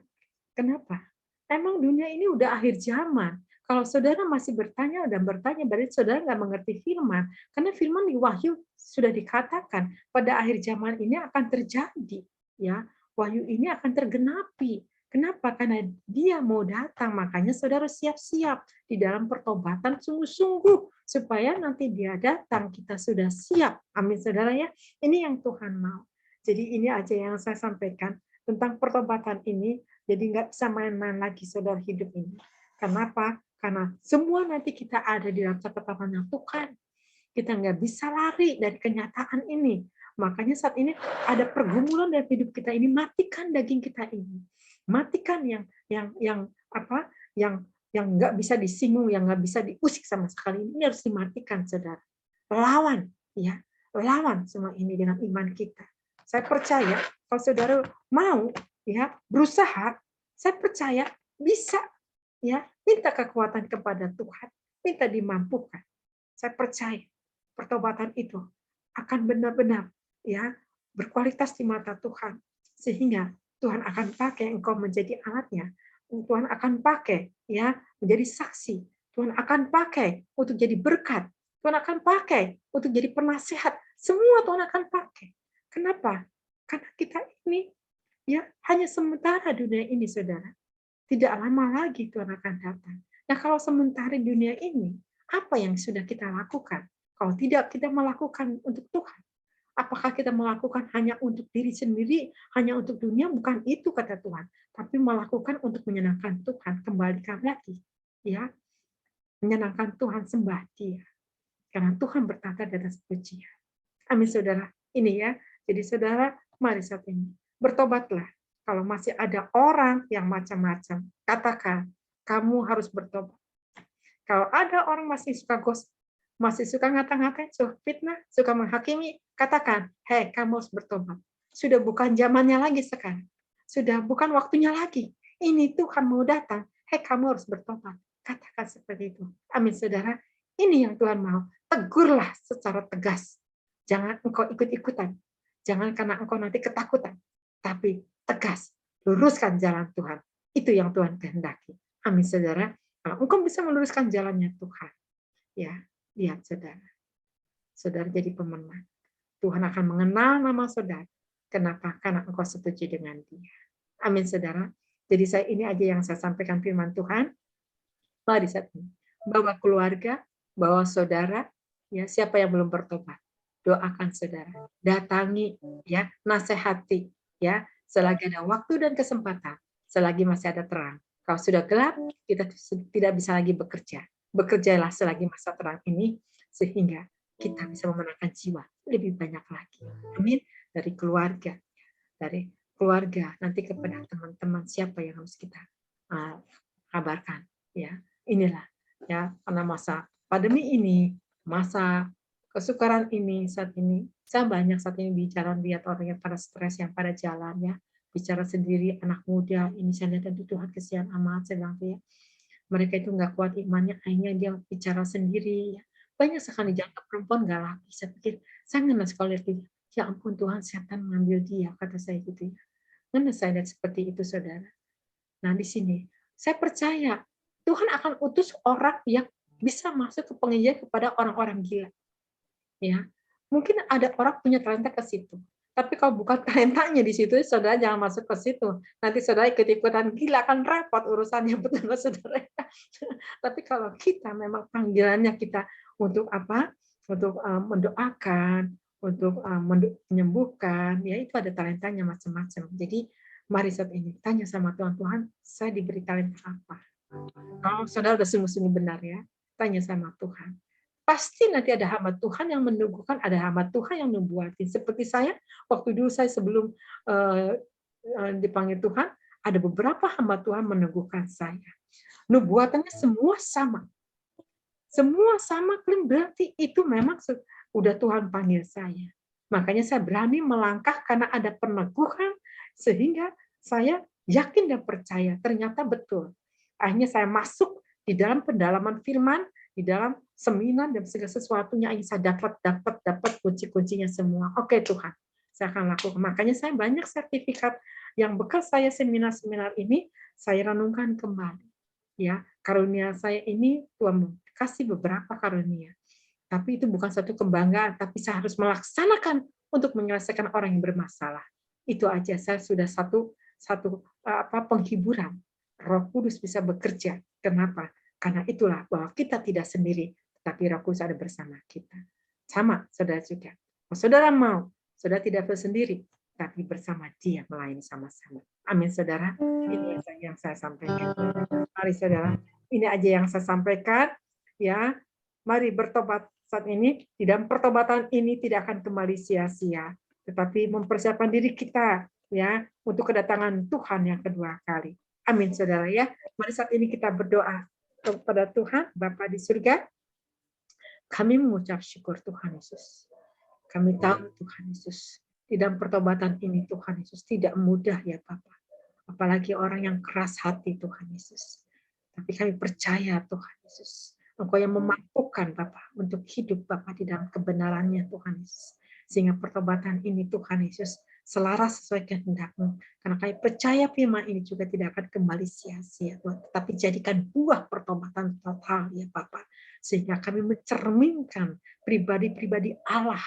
Kenapa? Emang dunia ini udah akhir zaman. Kalau saudara masih bertanya dan bertanya, berarti saudara nggak mengerti firman. Karena firman di Wahyu sudah dikatakan pada akhir zaman ini akan terjadi, ya. Wahyu ini akan tergenapi. Kenapa? Karena Dia mau datang. Makanya saudara siap-siap di dalam pertobatan sungguh-sungguh supaya nanti Dia datang kita sudah siap. Amin, saudara, ya. Ini yang Tuhan mau. Jadi ini aja yang saya sampaikan tentang pertobatan ini. Jadi nggak bisa main-main lagi saudara hidup ini. Kenapa? Karena semua nanti kita ada di dalam catatan Tuhan. Kita nggak bisa lari dari kenyataan ini. Makanya saat ini ada pergumulan dalam hidup kita ini, matikan daging kita ini. Matikan yang nggak bisa disinggung, yang nggak bisa diusik sama sekali. Ini harus dimatikan, saudara. Lawan, ya, lawan semua ini dengan iman kita. Saya percaya kalau saudara mau, ya, berusaha, saya percaya bisa, ya, minta kekuatan kepada Tuhan, minta dimampukan. Saya percaya pertobatan itu akan benar-benar, ya, berkualitas di mata Tuhan, sehingga Tuhan akan pakai engkau menjadi alatnya. Tuhan akan pakai, ya, menjadi saksi. Tuhan akan pakai untuk jadi berkat Tuhan akan pakai untuk jadi penasihat. Semua Tuhan akan pakai. Kenapa? Karena kita ini ya hanya sementara dunia ini, saudara. Tidak lama lagi Tuhan akan datang. Nah, kalau sementara dunia ini, apa yang sudah kita lakukan? Kalau tidak kita melakukan untuk Tuhan, apakah kita melakukan hanya untuk diri sendiri, hanya untuk dunia? Bukan itu kata Tuhan, tapi melakukan untuk menyenangkan Tuhan. Kembalikan lagi, ya, menyenangkan Tuhan, sembah Dia. Karena Tuhan bertata di atas pujian. Amin, saudara. Ini ya. Jadi saudara, mari saat ini bertobatlah. Kalau masih ada orang yang macam-macam, katakan, kamu harus bertobat. Kalau ada orang masih suka gosip, masih suka ngata-ngatain, suka fitnah, suka menghakimi, katakan, hei, kamu harus bertobat. Sudah bukan zamannya lagi sekarang. Sudah bukan waktunya lagi. Ini Tuhan mau datang. Hei, kamu harus bertobat. Katakan seperti itu. Amin, saudara. Ini yang Tuhan mau. Tegurlah secara tegas. Jangan engkau ikut-ikutan. Jangan karena engkau nanti ketakutan. Tapi tegas. Luruskan jalan Tuhan. Itu yang Tuhan kehendaki. Amin, saudara. Kalau engkau bisa meluruskan jalannya Tuhan, ya, lihat saudara. Saudara jadi pemenang. Tuhan akan mengenal nama saudara. Kenapa? Karena engkau setuju dengan Dia. Amin, saudara. Jadi ini aja yang saya sampaikan firman Tuhan. Mari saat ini bawa keluarga, bawa saudara, ya, siapa yang belum bertobat, doakan saudara, datangi, ya, nasihati, ya, selagi ada waktu dan kesempatan, selagi masih ada terang. Kalau sudah gelap, kita tidak bisa lagi bekerja. Bekerjalah selagi masa terang ini, sehingga kita bisa memenangkan jiwa lebih banyak lagi. Amin. Dari keluarga, nanti kepada teman-teman siapa yang harus kita kabarkan. Ya, inilah ya, karena masa pandemi ini, masa kesukaran ini saat ini, saya banyak saat ini bicara lihat orang yang pada stres, yang pada jalan ya, bicara sendiri, anak muda ini saya lihat itu Tuhan kesian amat, saya bilang ya, mereka itu nggak kuat imannya, akhirnya dia bicara sendiri ya. Banyak sekali jangka perempuan nggak lagi, saya pikir saya ngenes kalau lihat dia, ya ampun Tuhan, setan mengambil dia, kata saya gitu ya. Ngenes saya lihat seperti itu, saudara. Nah, di sini saya percaya Tuhan akan utus orang yang bisa masuk ke penginjilan kepada orang-orang gila. Ya, mungkin ada orang punya talenta ke situ. Tapi kalau bukan talentanya di situ, saudara jangan masuk ke situ. Nanti saudara ikut-ikutan gila, akan repot urusannya, betul nggak, saudara? Tapi kalau kita memang panggilannya kita untuk apa? Untuk mendoakan, untuk menyembuhkan, ya itu ada talentanya macam-macam. Jadi mari saat ini tanya sama Tuhan, Tuhan, saya diberi talenta apa? Kalau saudara sudah sungguh-sungguh benar ya, tanya sama Tuhan. Pasti nanti ada hamba Tuhan yang meneguhkan, ada hamba Tuhan yang membuatin. Seperti saya, waktu dulu saya sebelum dipanggil Tuhan, ada beberapa hamba Tuhan meneguhkan saya. Nubuatannya semua sama. Semua sama, berarti itu memang udah Tuhan panggil saya. Makanya saya berani melangkah karena ada peneguhan, sehingga saya yakin dan percaya, ternyata betul. Akhirnya saya masuk di dalam pendalaman firman, di dalam seminar dan segala sesuatunya yang saya dapat kunci-kuncinya semua. Oke Tuhan, saya akan lakukan. Makanya saya banyak sertifikat yang bekas saya seminar-seminar ini saya renungkan kembali. Ya, karunia saya ini Tuhan kasih beberapa karunia. Tapi itu bukan satu kebanggaan, tapi saya harus melaksanakan untuk menyelesaikan orang yang bermasalah. Itu aja, saya sudah satu penghiburan. Roh Kudus bisa bekerja. Kenapa? Karena itulah bahwa kita tidak sendiri, tapi Roh Kudus ada bersama kita. Sama, saudara juga. Saudara mau, saudara tidak sendiri, tapi bersama Dia melayani sama-sama. Amin, saudara. Ini yang saya sampaikan. Mari, saudara. Ini aja yang saya sampaikan. Ya, mari bertobat saat ini. Di dalam pertobatan ini tidak akan kembali sia-sia, tetapi mempersiapkan diri kita ya untuk kedatangan Tuhan yang kedua kali. Amin, saudara ya. Mari saat ini kita berdoa kepada Tuhan, Bapa di surga. Kami mengucap syukur Tuhan Yesus. Kami tahu Tuhan Yesus, di dalam pertobatan ini Tuhan Yesus tidak mudah ya Bapa. Apalagi orang yang keras hati Tuhan Yesus. Tapi kami percaya Tuhan Yesus, Engkau yang memampukan Bapa untuk hidup Bapa di dalam kebenarannya Tuhan Yesus. Sehingga pertobatan ini Tuhan Yesus selaras sesuai kehendak-Mu. Karena kami percaya firman ini juga tidak akan kembali sia-sia, Tuhan, tetapi jadikan buah pertobatan total, ya Bapa. Sehingga kami mencerminkan pribadi-pribadi Allah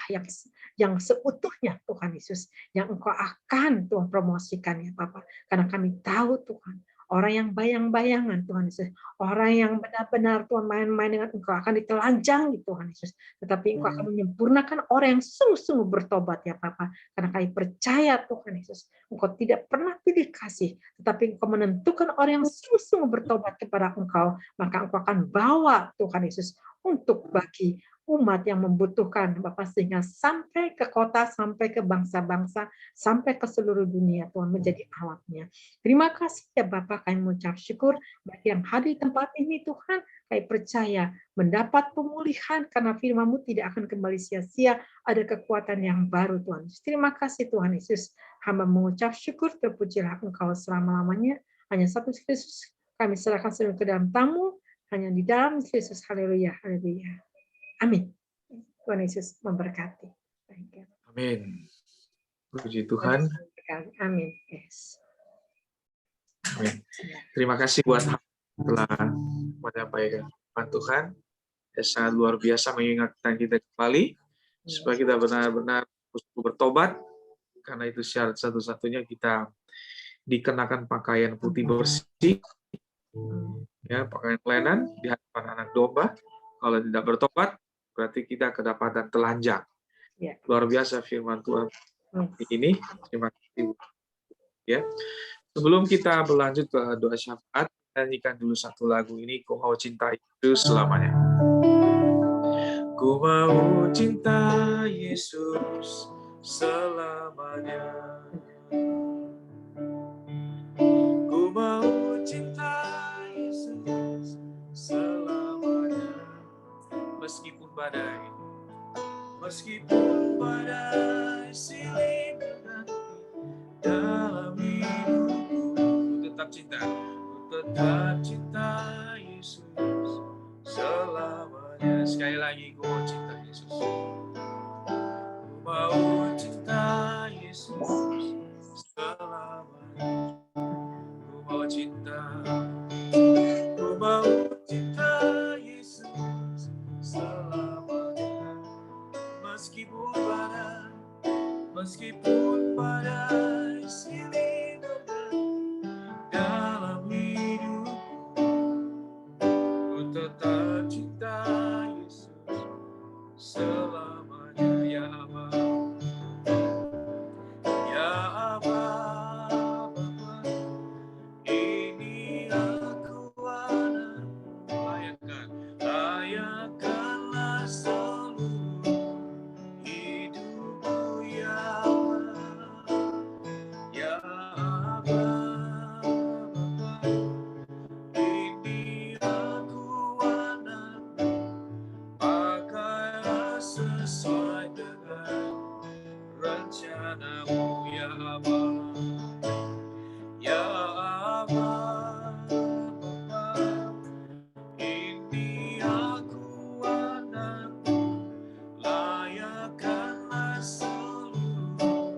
yang seutuhnya, Tuhan Yesus, yang Engkau akan Tuhan promosikan, ya Bapa. Karena kami tahu, Tuhan, orang yang bayang-bayangan, Tuhan Yesus, orang yang benar-benar Tuhan main-main dengan Engkau akan ditelanjangi, Tuhan Yesus. Tetapi Engkau akan menyempurnakan orang yang sungguh-sungguh bertobat, ya Bapa. Karena kami percaya, Tuhan Yesus, Engkau tidak pernah pilih kasih, tetapi Engkau menentukan orang yang sungguh-sungguh bertobat kepada Engkau, maka Engkau akan bawa, Tuhan Yesus, untuk bagi umat yang membutuhkan, Bapak, sehingga sampai ke kota, sampai ke bangsa-bangsa, sampai ke seluruh dunia, Tuhan, menjadi alatnya. Terima kasih ya Bapak, kami mengucap syukur bagi yang hadir di tempat ini, Tuhan. Kami percaya mendapat pemulihan karena firman-Mu tidak akan kembali sia-sia, ada kekuatan yang baru, Tuhan. Terima kasih Tuhan Yesus. Hamba mengucap syukur, terpujilah Engkau selama-lamanya. Hanya satu Kristus kami serahkan seluruh ke dalam tamu, hanya di dalam Kristus. Haleluya, haleluya. Amin. Tuhan Yesus memberkati. Amin. Puji Tuhan. Amin. Yes. Amin. Terima kasih buat telah menyampaikan firman Tuhan. Ya, sangat luar biasa mengingatkan kita kembali supaya kita benar-benar bertobat, karena itu syarat satu-satunya kita dikenakan pakaian putih bersih, ya, pakaian pelayanan di hadapan anak domba. Kalau tidak bertobat, berarti kita kedapatan telanjang. Luar biasa firman Tuhan ini. Terima kasih. Ya. Sebelum kita berlanjut ke doa syafaat, nyanyikan dulu satu lagu ini, Ku Mau Cinta Yesus Selamanya. Ku mau cinta Yesus selamanya. Ku mau cinta Yesus selamanya. Meskipun badai silih berganti dalam hidupku, tetap cinta Yesus selamanya. Sekali lagi, ku mau cinta Yesus. Ku mau cinta Yesus selamanya. Ku mau cinta Yesus selamanya. Meskipun badai silih berganti dalam hidupku, ku tetap cinta Yesus selamanya. Ya Aba, ya Aba, Bapa, ini aku anakmu, layakkanlah seluruh hidupku, ya Aba, ya Aba, Bapa, ini aku anakmu, pakailah sesuai dengan rencanamu, ya Aba, ya Aba, Bapa, ini aku anakmu, layakkanlah seluruh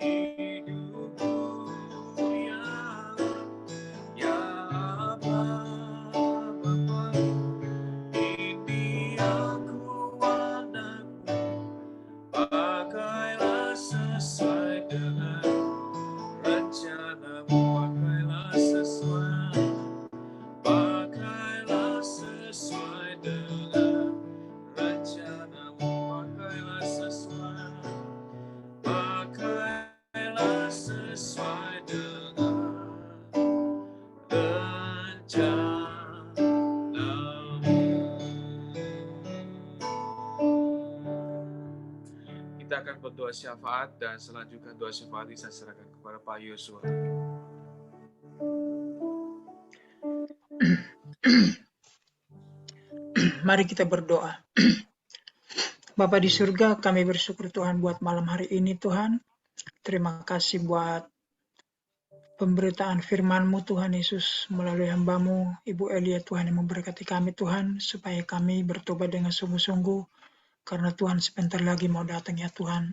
hidupku, ya Aba, Bapa, ini aku anakmu, pakailah sesuai dengan rencanamu, pakailah sesuai dengan rencanamu, pakailah sesuai dengan rencanamu. Kita akan berdoa syafaat, dan selanjutnya doa syafaat saya serahkan kepada Pak Yosua. Mari kita berdoa. Bapa di surga, kami bersyukur Tuhan buat malam hari ini Tuhan. Terima kasih buat pemberitaan firman-Mu Tuhan Yesus melalui hamba-Mu Ibu Elia Tuhan, yang memberkati kami Tuhan, supaya kami bertobat dengan sungguh-sungguh, karena Tuhan sebentar lagi mau datang ya Tuhan.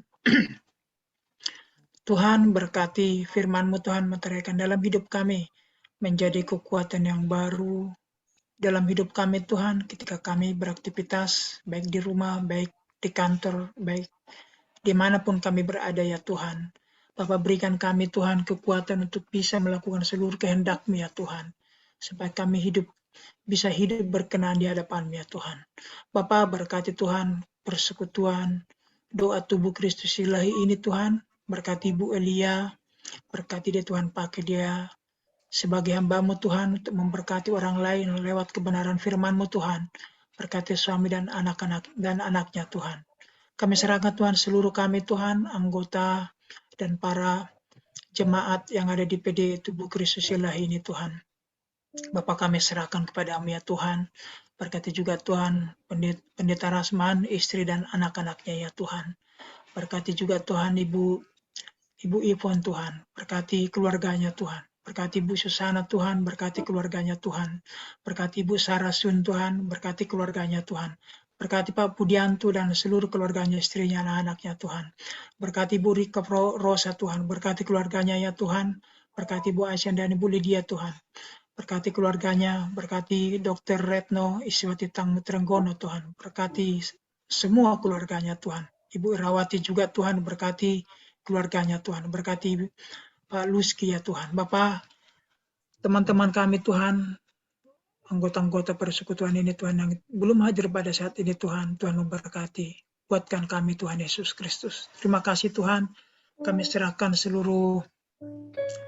Tuhan berkati firman-Mu Tuhan meteraikan dalam hidup kami, menjadi kekuatan yang baru dalam hidup kami Tuhan, ketika kami beraktivitas, baik di rumah, baik di kantor, baik dimanapun kami berada ya Tuhan. Bapa, berikan kami Tuhan kekuatan untuk bisa melakukan seluruh kehendak-Mu ya Tuhan, supaya kami bisa hidup berkenan di hadapan-Mu ya Tuhan. Bapa, berkati Tuhan persekutuan doa tubuh Kristus Ilahi ini Tuhan, berkati Ibu Elia, berkati dia Tuhan, pakai dia sebagai hamba-Mu Tuhan untuk memberkati orang lain lewat kebenaran firman-Mu Tuhan. Berkati suami dan anak-anak dan anaknya Tuhan. Kami serahkan Tuhan seluruh kami Tuhan, anggota dan para jemaat yang ada di PD Tubuh Kristus Ilahi ini Tuhan. Bapa, kami serahkan kepada-Mu ya Tuhan. Berkati juga Tuhan Pendeta Rasman, istri dan anak-anaknya ya Tuhan. Berkati juga Tuhan Ibu Ivon Tuhan. Berkati keluarganya Tuhan. Berkati Ibu Susana Tuhan, berkati keluarganya Tuhan. Berkati Ibu Sarasun Tuhan, berkati keluarganya Tuhan. Berkati Pak Budianto dan seluruh keluarganya, istrinya, anak-anaknya Tuhan. Berkati Ibu Rika Rosa Tuhan, berkati keluarganya ya Tuhan. Berkati Ibu Aisyah dan Ibu Lydia Tuhan. Berkati keluarganya, berkati Dr. Retno Iswati Trenggono Tuhan. Berkati semua keluarganya Tuhan. Ibu Irawati juga Tuhan, berkati keluarganya Tuhan. Berkati Pak Luski ya Tuhan. Bapak, teman-teman kami Tuhan, anggota-anggota persekutuan ini Tuhan yang belum hadir pada saat ini Tuhan, Tuhan memberkati. Kuatkan kami Tuhan Yesus Kristus. Terima kasih Tuhan, kami serahkan seluruh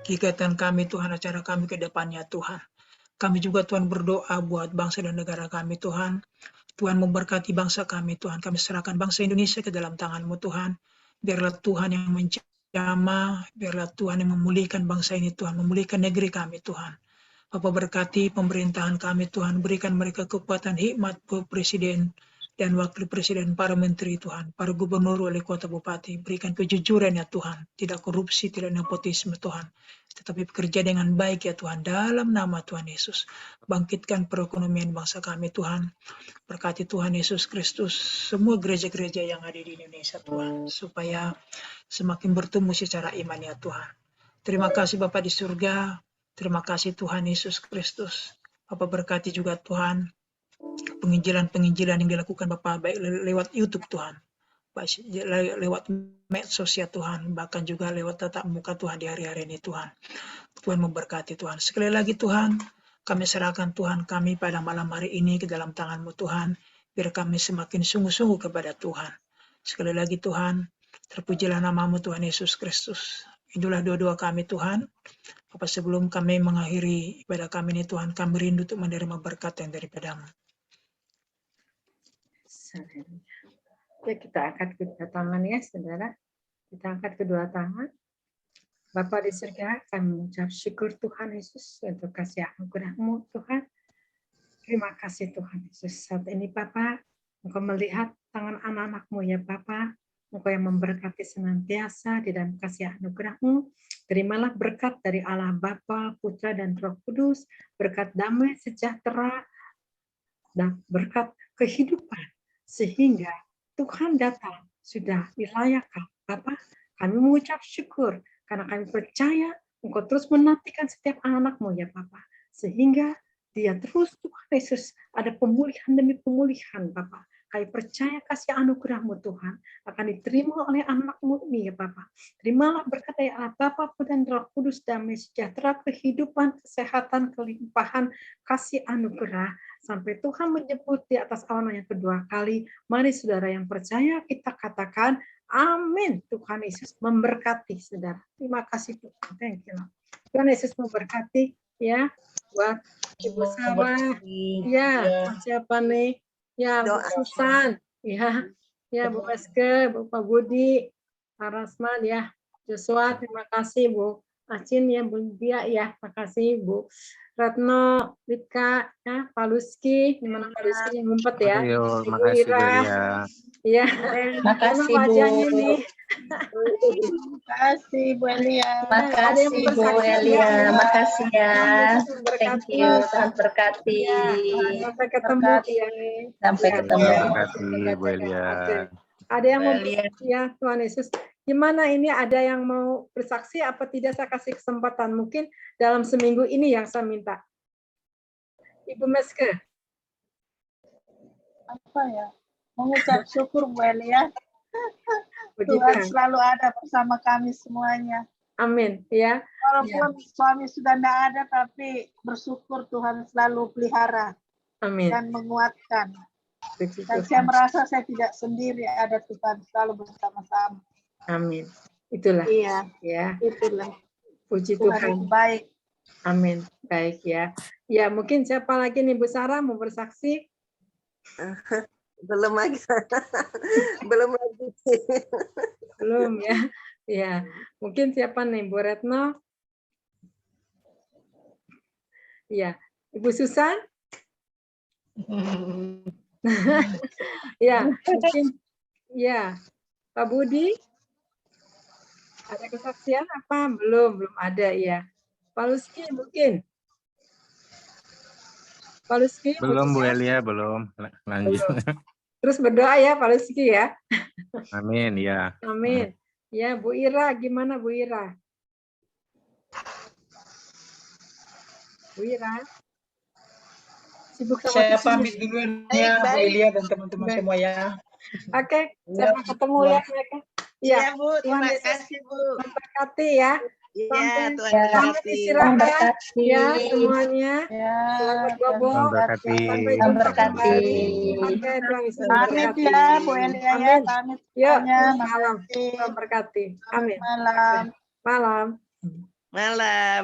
kegiatan kami Tuhan, acara kami ke depannya Tuhan. Kami juga Tuhan berdoa buat bangsa dan negara kami Tuhan. Tuhan memberkati bangsa kami Tuhan. Kami serahkan bangsa Indonesia ke dalam tangan-Mu Tuhan. Biarlah Tuhan yang menjamah, biarlah Tuhan yang memulihkan bangsa ini Tuhan, memulihkan negeri kami Tuhan. Bapa, berkati pemerintahan kami Tuhan, berikan mereka kekuatan hikmat Presiden dan Wakil Presiden, para menteri Tuhan, para gubernur, wali kota, bupati, berikan kejujuran ya Tuhan, tidak korupsi, tidak nepotisme Tuhan, tetapi bekerja dengan baik ya Tuhan, dalam nama Tuhan Yesus. Bangkitkan perekonomian bangsa kami Tuhan, berkati Tuhan Yesus Kristus, semua gereja-gereja yang ada di Indonesia Tuhan, supaya semakin bertumbuh secara iman ya Tuhan. Terima kasih Bapa di surga, terima kasih Tuhan Yesus Kristus. Bapa, berkati juga Tuhan penginjilan-penginjilan yang dilakukan Bapa, baik lewat YouTube Tuhan, lewat medsos ya Tuhan, bahkan juga lewat tatap muka Tuhan di hari-hari ini Tuhan. Tuhan memberkati Tuhan. Sekali lagi Tuhan, kami serahkan Tuhan kami pada malam hari ini ke dalam tangan-Mu Tuhan, biar kami semakin sungguh-sungguh kepada Tuhan. Sekali lagi Tuhan, terpujilah nama-Mu Tuhan Yesus Kristus. Itulah doa-doa kami Tuhan. Bapak, sebelum kami mengakhiri ibadah kami ini Tuhan, kami rindu untuk menerima berkat yang daripada-Mu. Oke, kita angkat kedua tangan ya saudara. Kita angkat kedua tangan. Bapa di surga, kami mengucap syukur Tuhan Yesus untuk kasih anugerah-Mu Tuhan. Terima kasih Tuhan Yesus. Saat ini Bapa, Engkau melihat tangan anak-anak-Mu ya Bapa. Engkau yang memberkati senantiasa di dalam kasih anugerah-Mu. Terimalah berkat dari Allah Bapa, Putra dan Roh Kudus, berkat damai sejahtera dan berkat kehidupan, sehingga Tuhan datang sudah dilayakkan. Bapa, kami mengucap syukur karena kami percaya Engkau terus menantikan setiap anak-anak-Mu ya Bapa, sehingga dia terus Tuhan Yesus ada pemulihan demi pemulihan Bapa. Kami percaya kasih anugerah-Mu Tuhan akan diterima oleh anak-Mu ini ya Bapa. Terimalah berkat dari Allah Bapa dan Roh Kudus, damai sejahtera, kehidupan, kesehatan, kelimpahan, kasih anugerah sampai Tuhan menyebut di atas awan yang kedua kali. Mari saudara yang percaya kita katakan amin. Tuhan Yesus memberkati saudara. Terima kasih Tuhan. Thank you. Tuhan Yesus memberkati ya buat Ibu Sarah. Ya, siapa nih? Ya, Bu Susan. Ya, Bu Eske, Bu Pak Budi, Pak Rasman ya. Joshua, terima kasih Bu Acin ya, Bu Dia ya, terima kasih Bu Retno, Rika, ya, Pak Luski, gimana Pak Luski yang ngumpet ya, Ibu Ira, ya, makasih Bu. Makasih Bu Elia. Makasih Bu Elia, makasih ya. Thank you, Tuhan berkati. Sampai ketemu ya. Sampai ketemu. Terima kasih Bu Elia. Ada yang mau ya Tuhan Yesus. Gimana ini, ada yang mau bersaksi apa tidak? Saya kasih kesempatan. Mungkin dalam seminggu ini yang saya minta. Ibu Meske. Apa ya? Mengucap syukur Bu Elia. Puji Tuhan Tuhan. selalu ada bersama kami semuanya. Amin. Ya. Walaupun suami sudah tidak ada, tapi bersyukur Tuhan selalu pelihara Amin. dan menguatkan. Puji Dan saya Tuhan. merasa saya tidak sendiri, ada Tuhan selalu bersama-sama. Amin. Itulah. Iya, Ya. itulah. Puji Tuhan Tuhan. itu baik. Amin. Baik ya. Ya, mungkin siapa lagi nih, Bu Sarah mau bersaksi? Belum lagi. Belum lagi. Belum ya. Ya, mungkin siapa nih, Bu Retno? Ya, Ibu Susan? Ya, mungkin ya. Pak Budi? Ada kesaksian apa? Belum ada ya. Pak Luski mungkin? Pak Luski? Belum Bu Elia, belum. Lanjut. Belum. Terus berdoa ya Pak Luski ya. Amin, ya. Amin. Ya, Bu Ira, gimana Bu Ira? Bu Ira? Sibuk sama Saya kucing. pamit duluan ya, Bu Elia dan teman-teman semua ya. Oke, sampai ketemu ya mereka. Iya, Ya, Bu. Tuhan Terima Yesus kasih, Bu. memberkati ya. Iya, Sampai- Tuhan Ya. Selamat memberkati. istirahat ya semuanya. Ya, Selamat Tuhan bobo. Memberkati. Sampai Tuhan jumpa berkati. kembali. Oke, Tuhan Yesus Pamit memberkati. ya Bu Elia ya, Amin. pamit Yuk, semuanya. malam. Makasih. Tuhan berkati. Amin. Malam. Malam. Malam.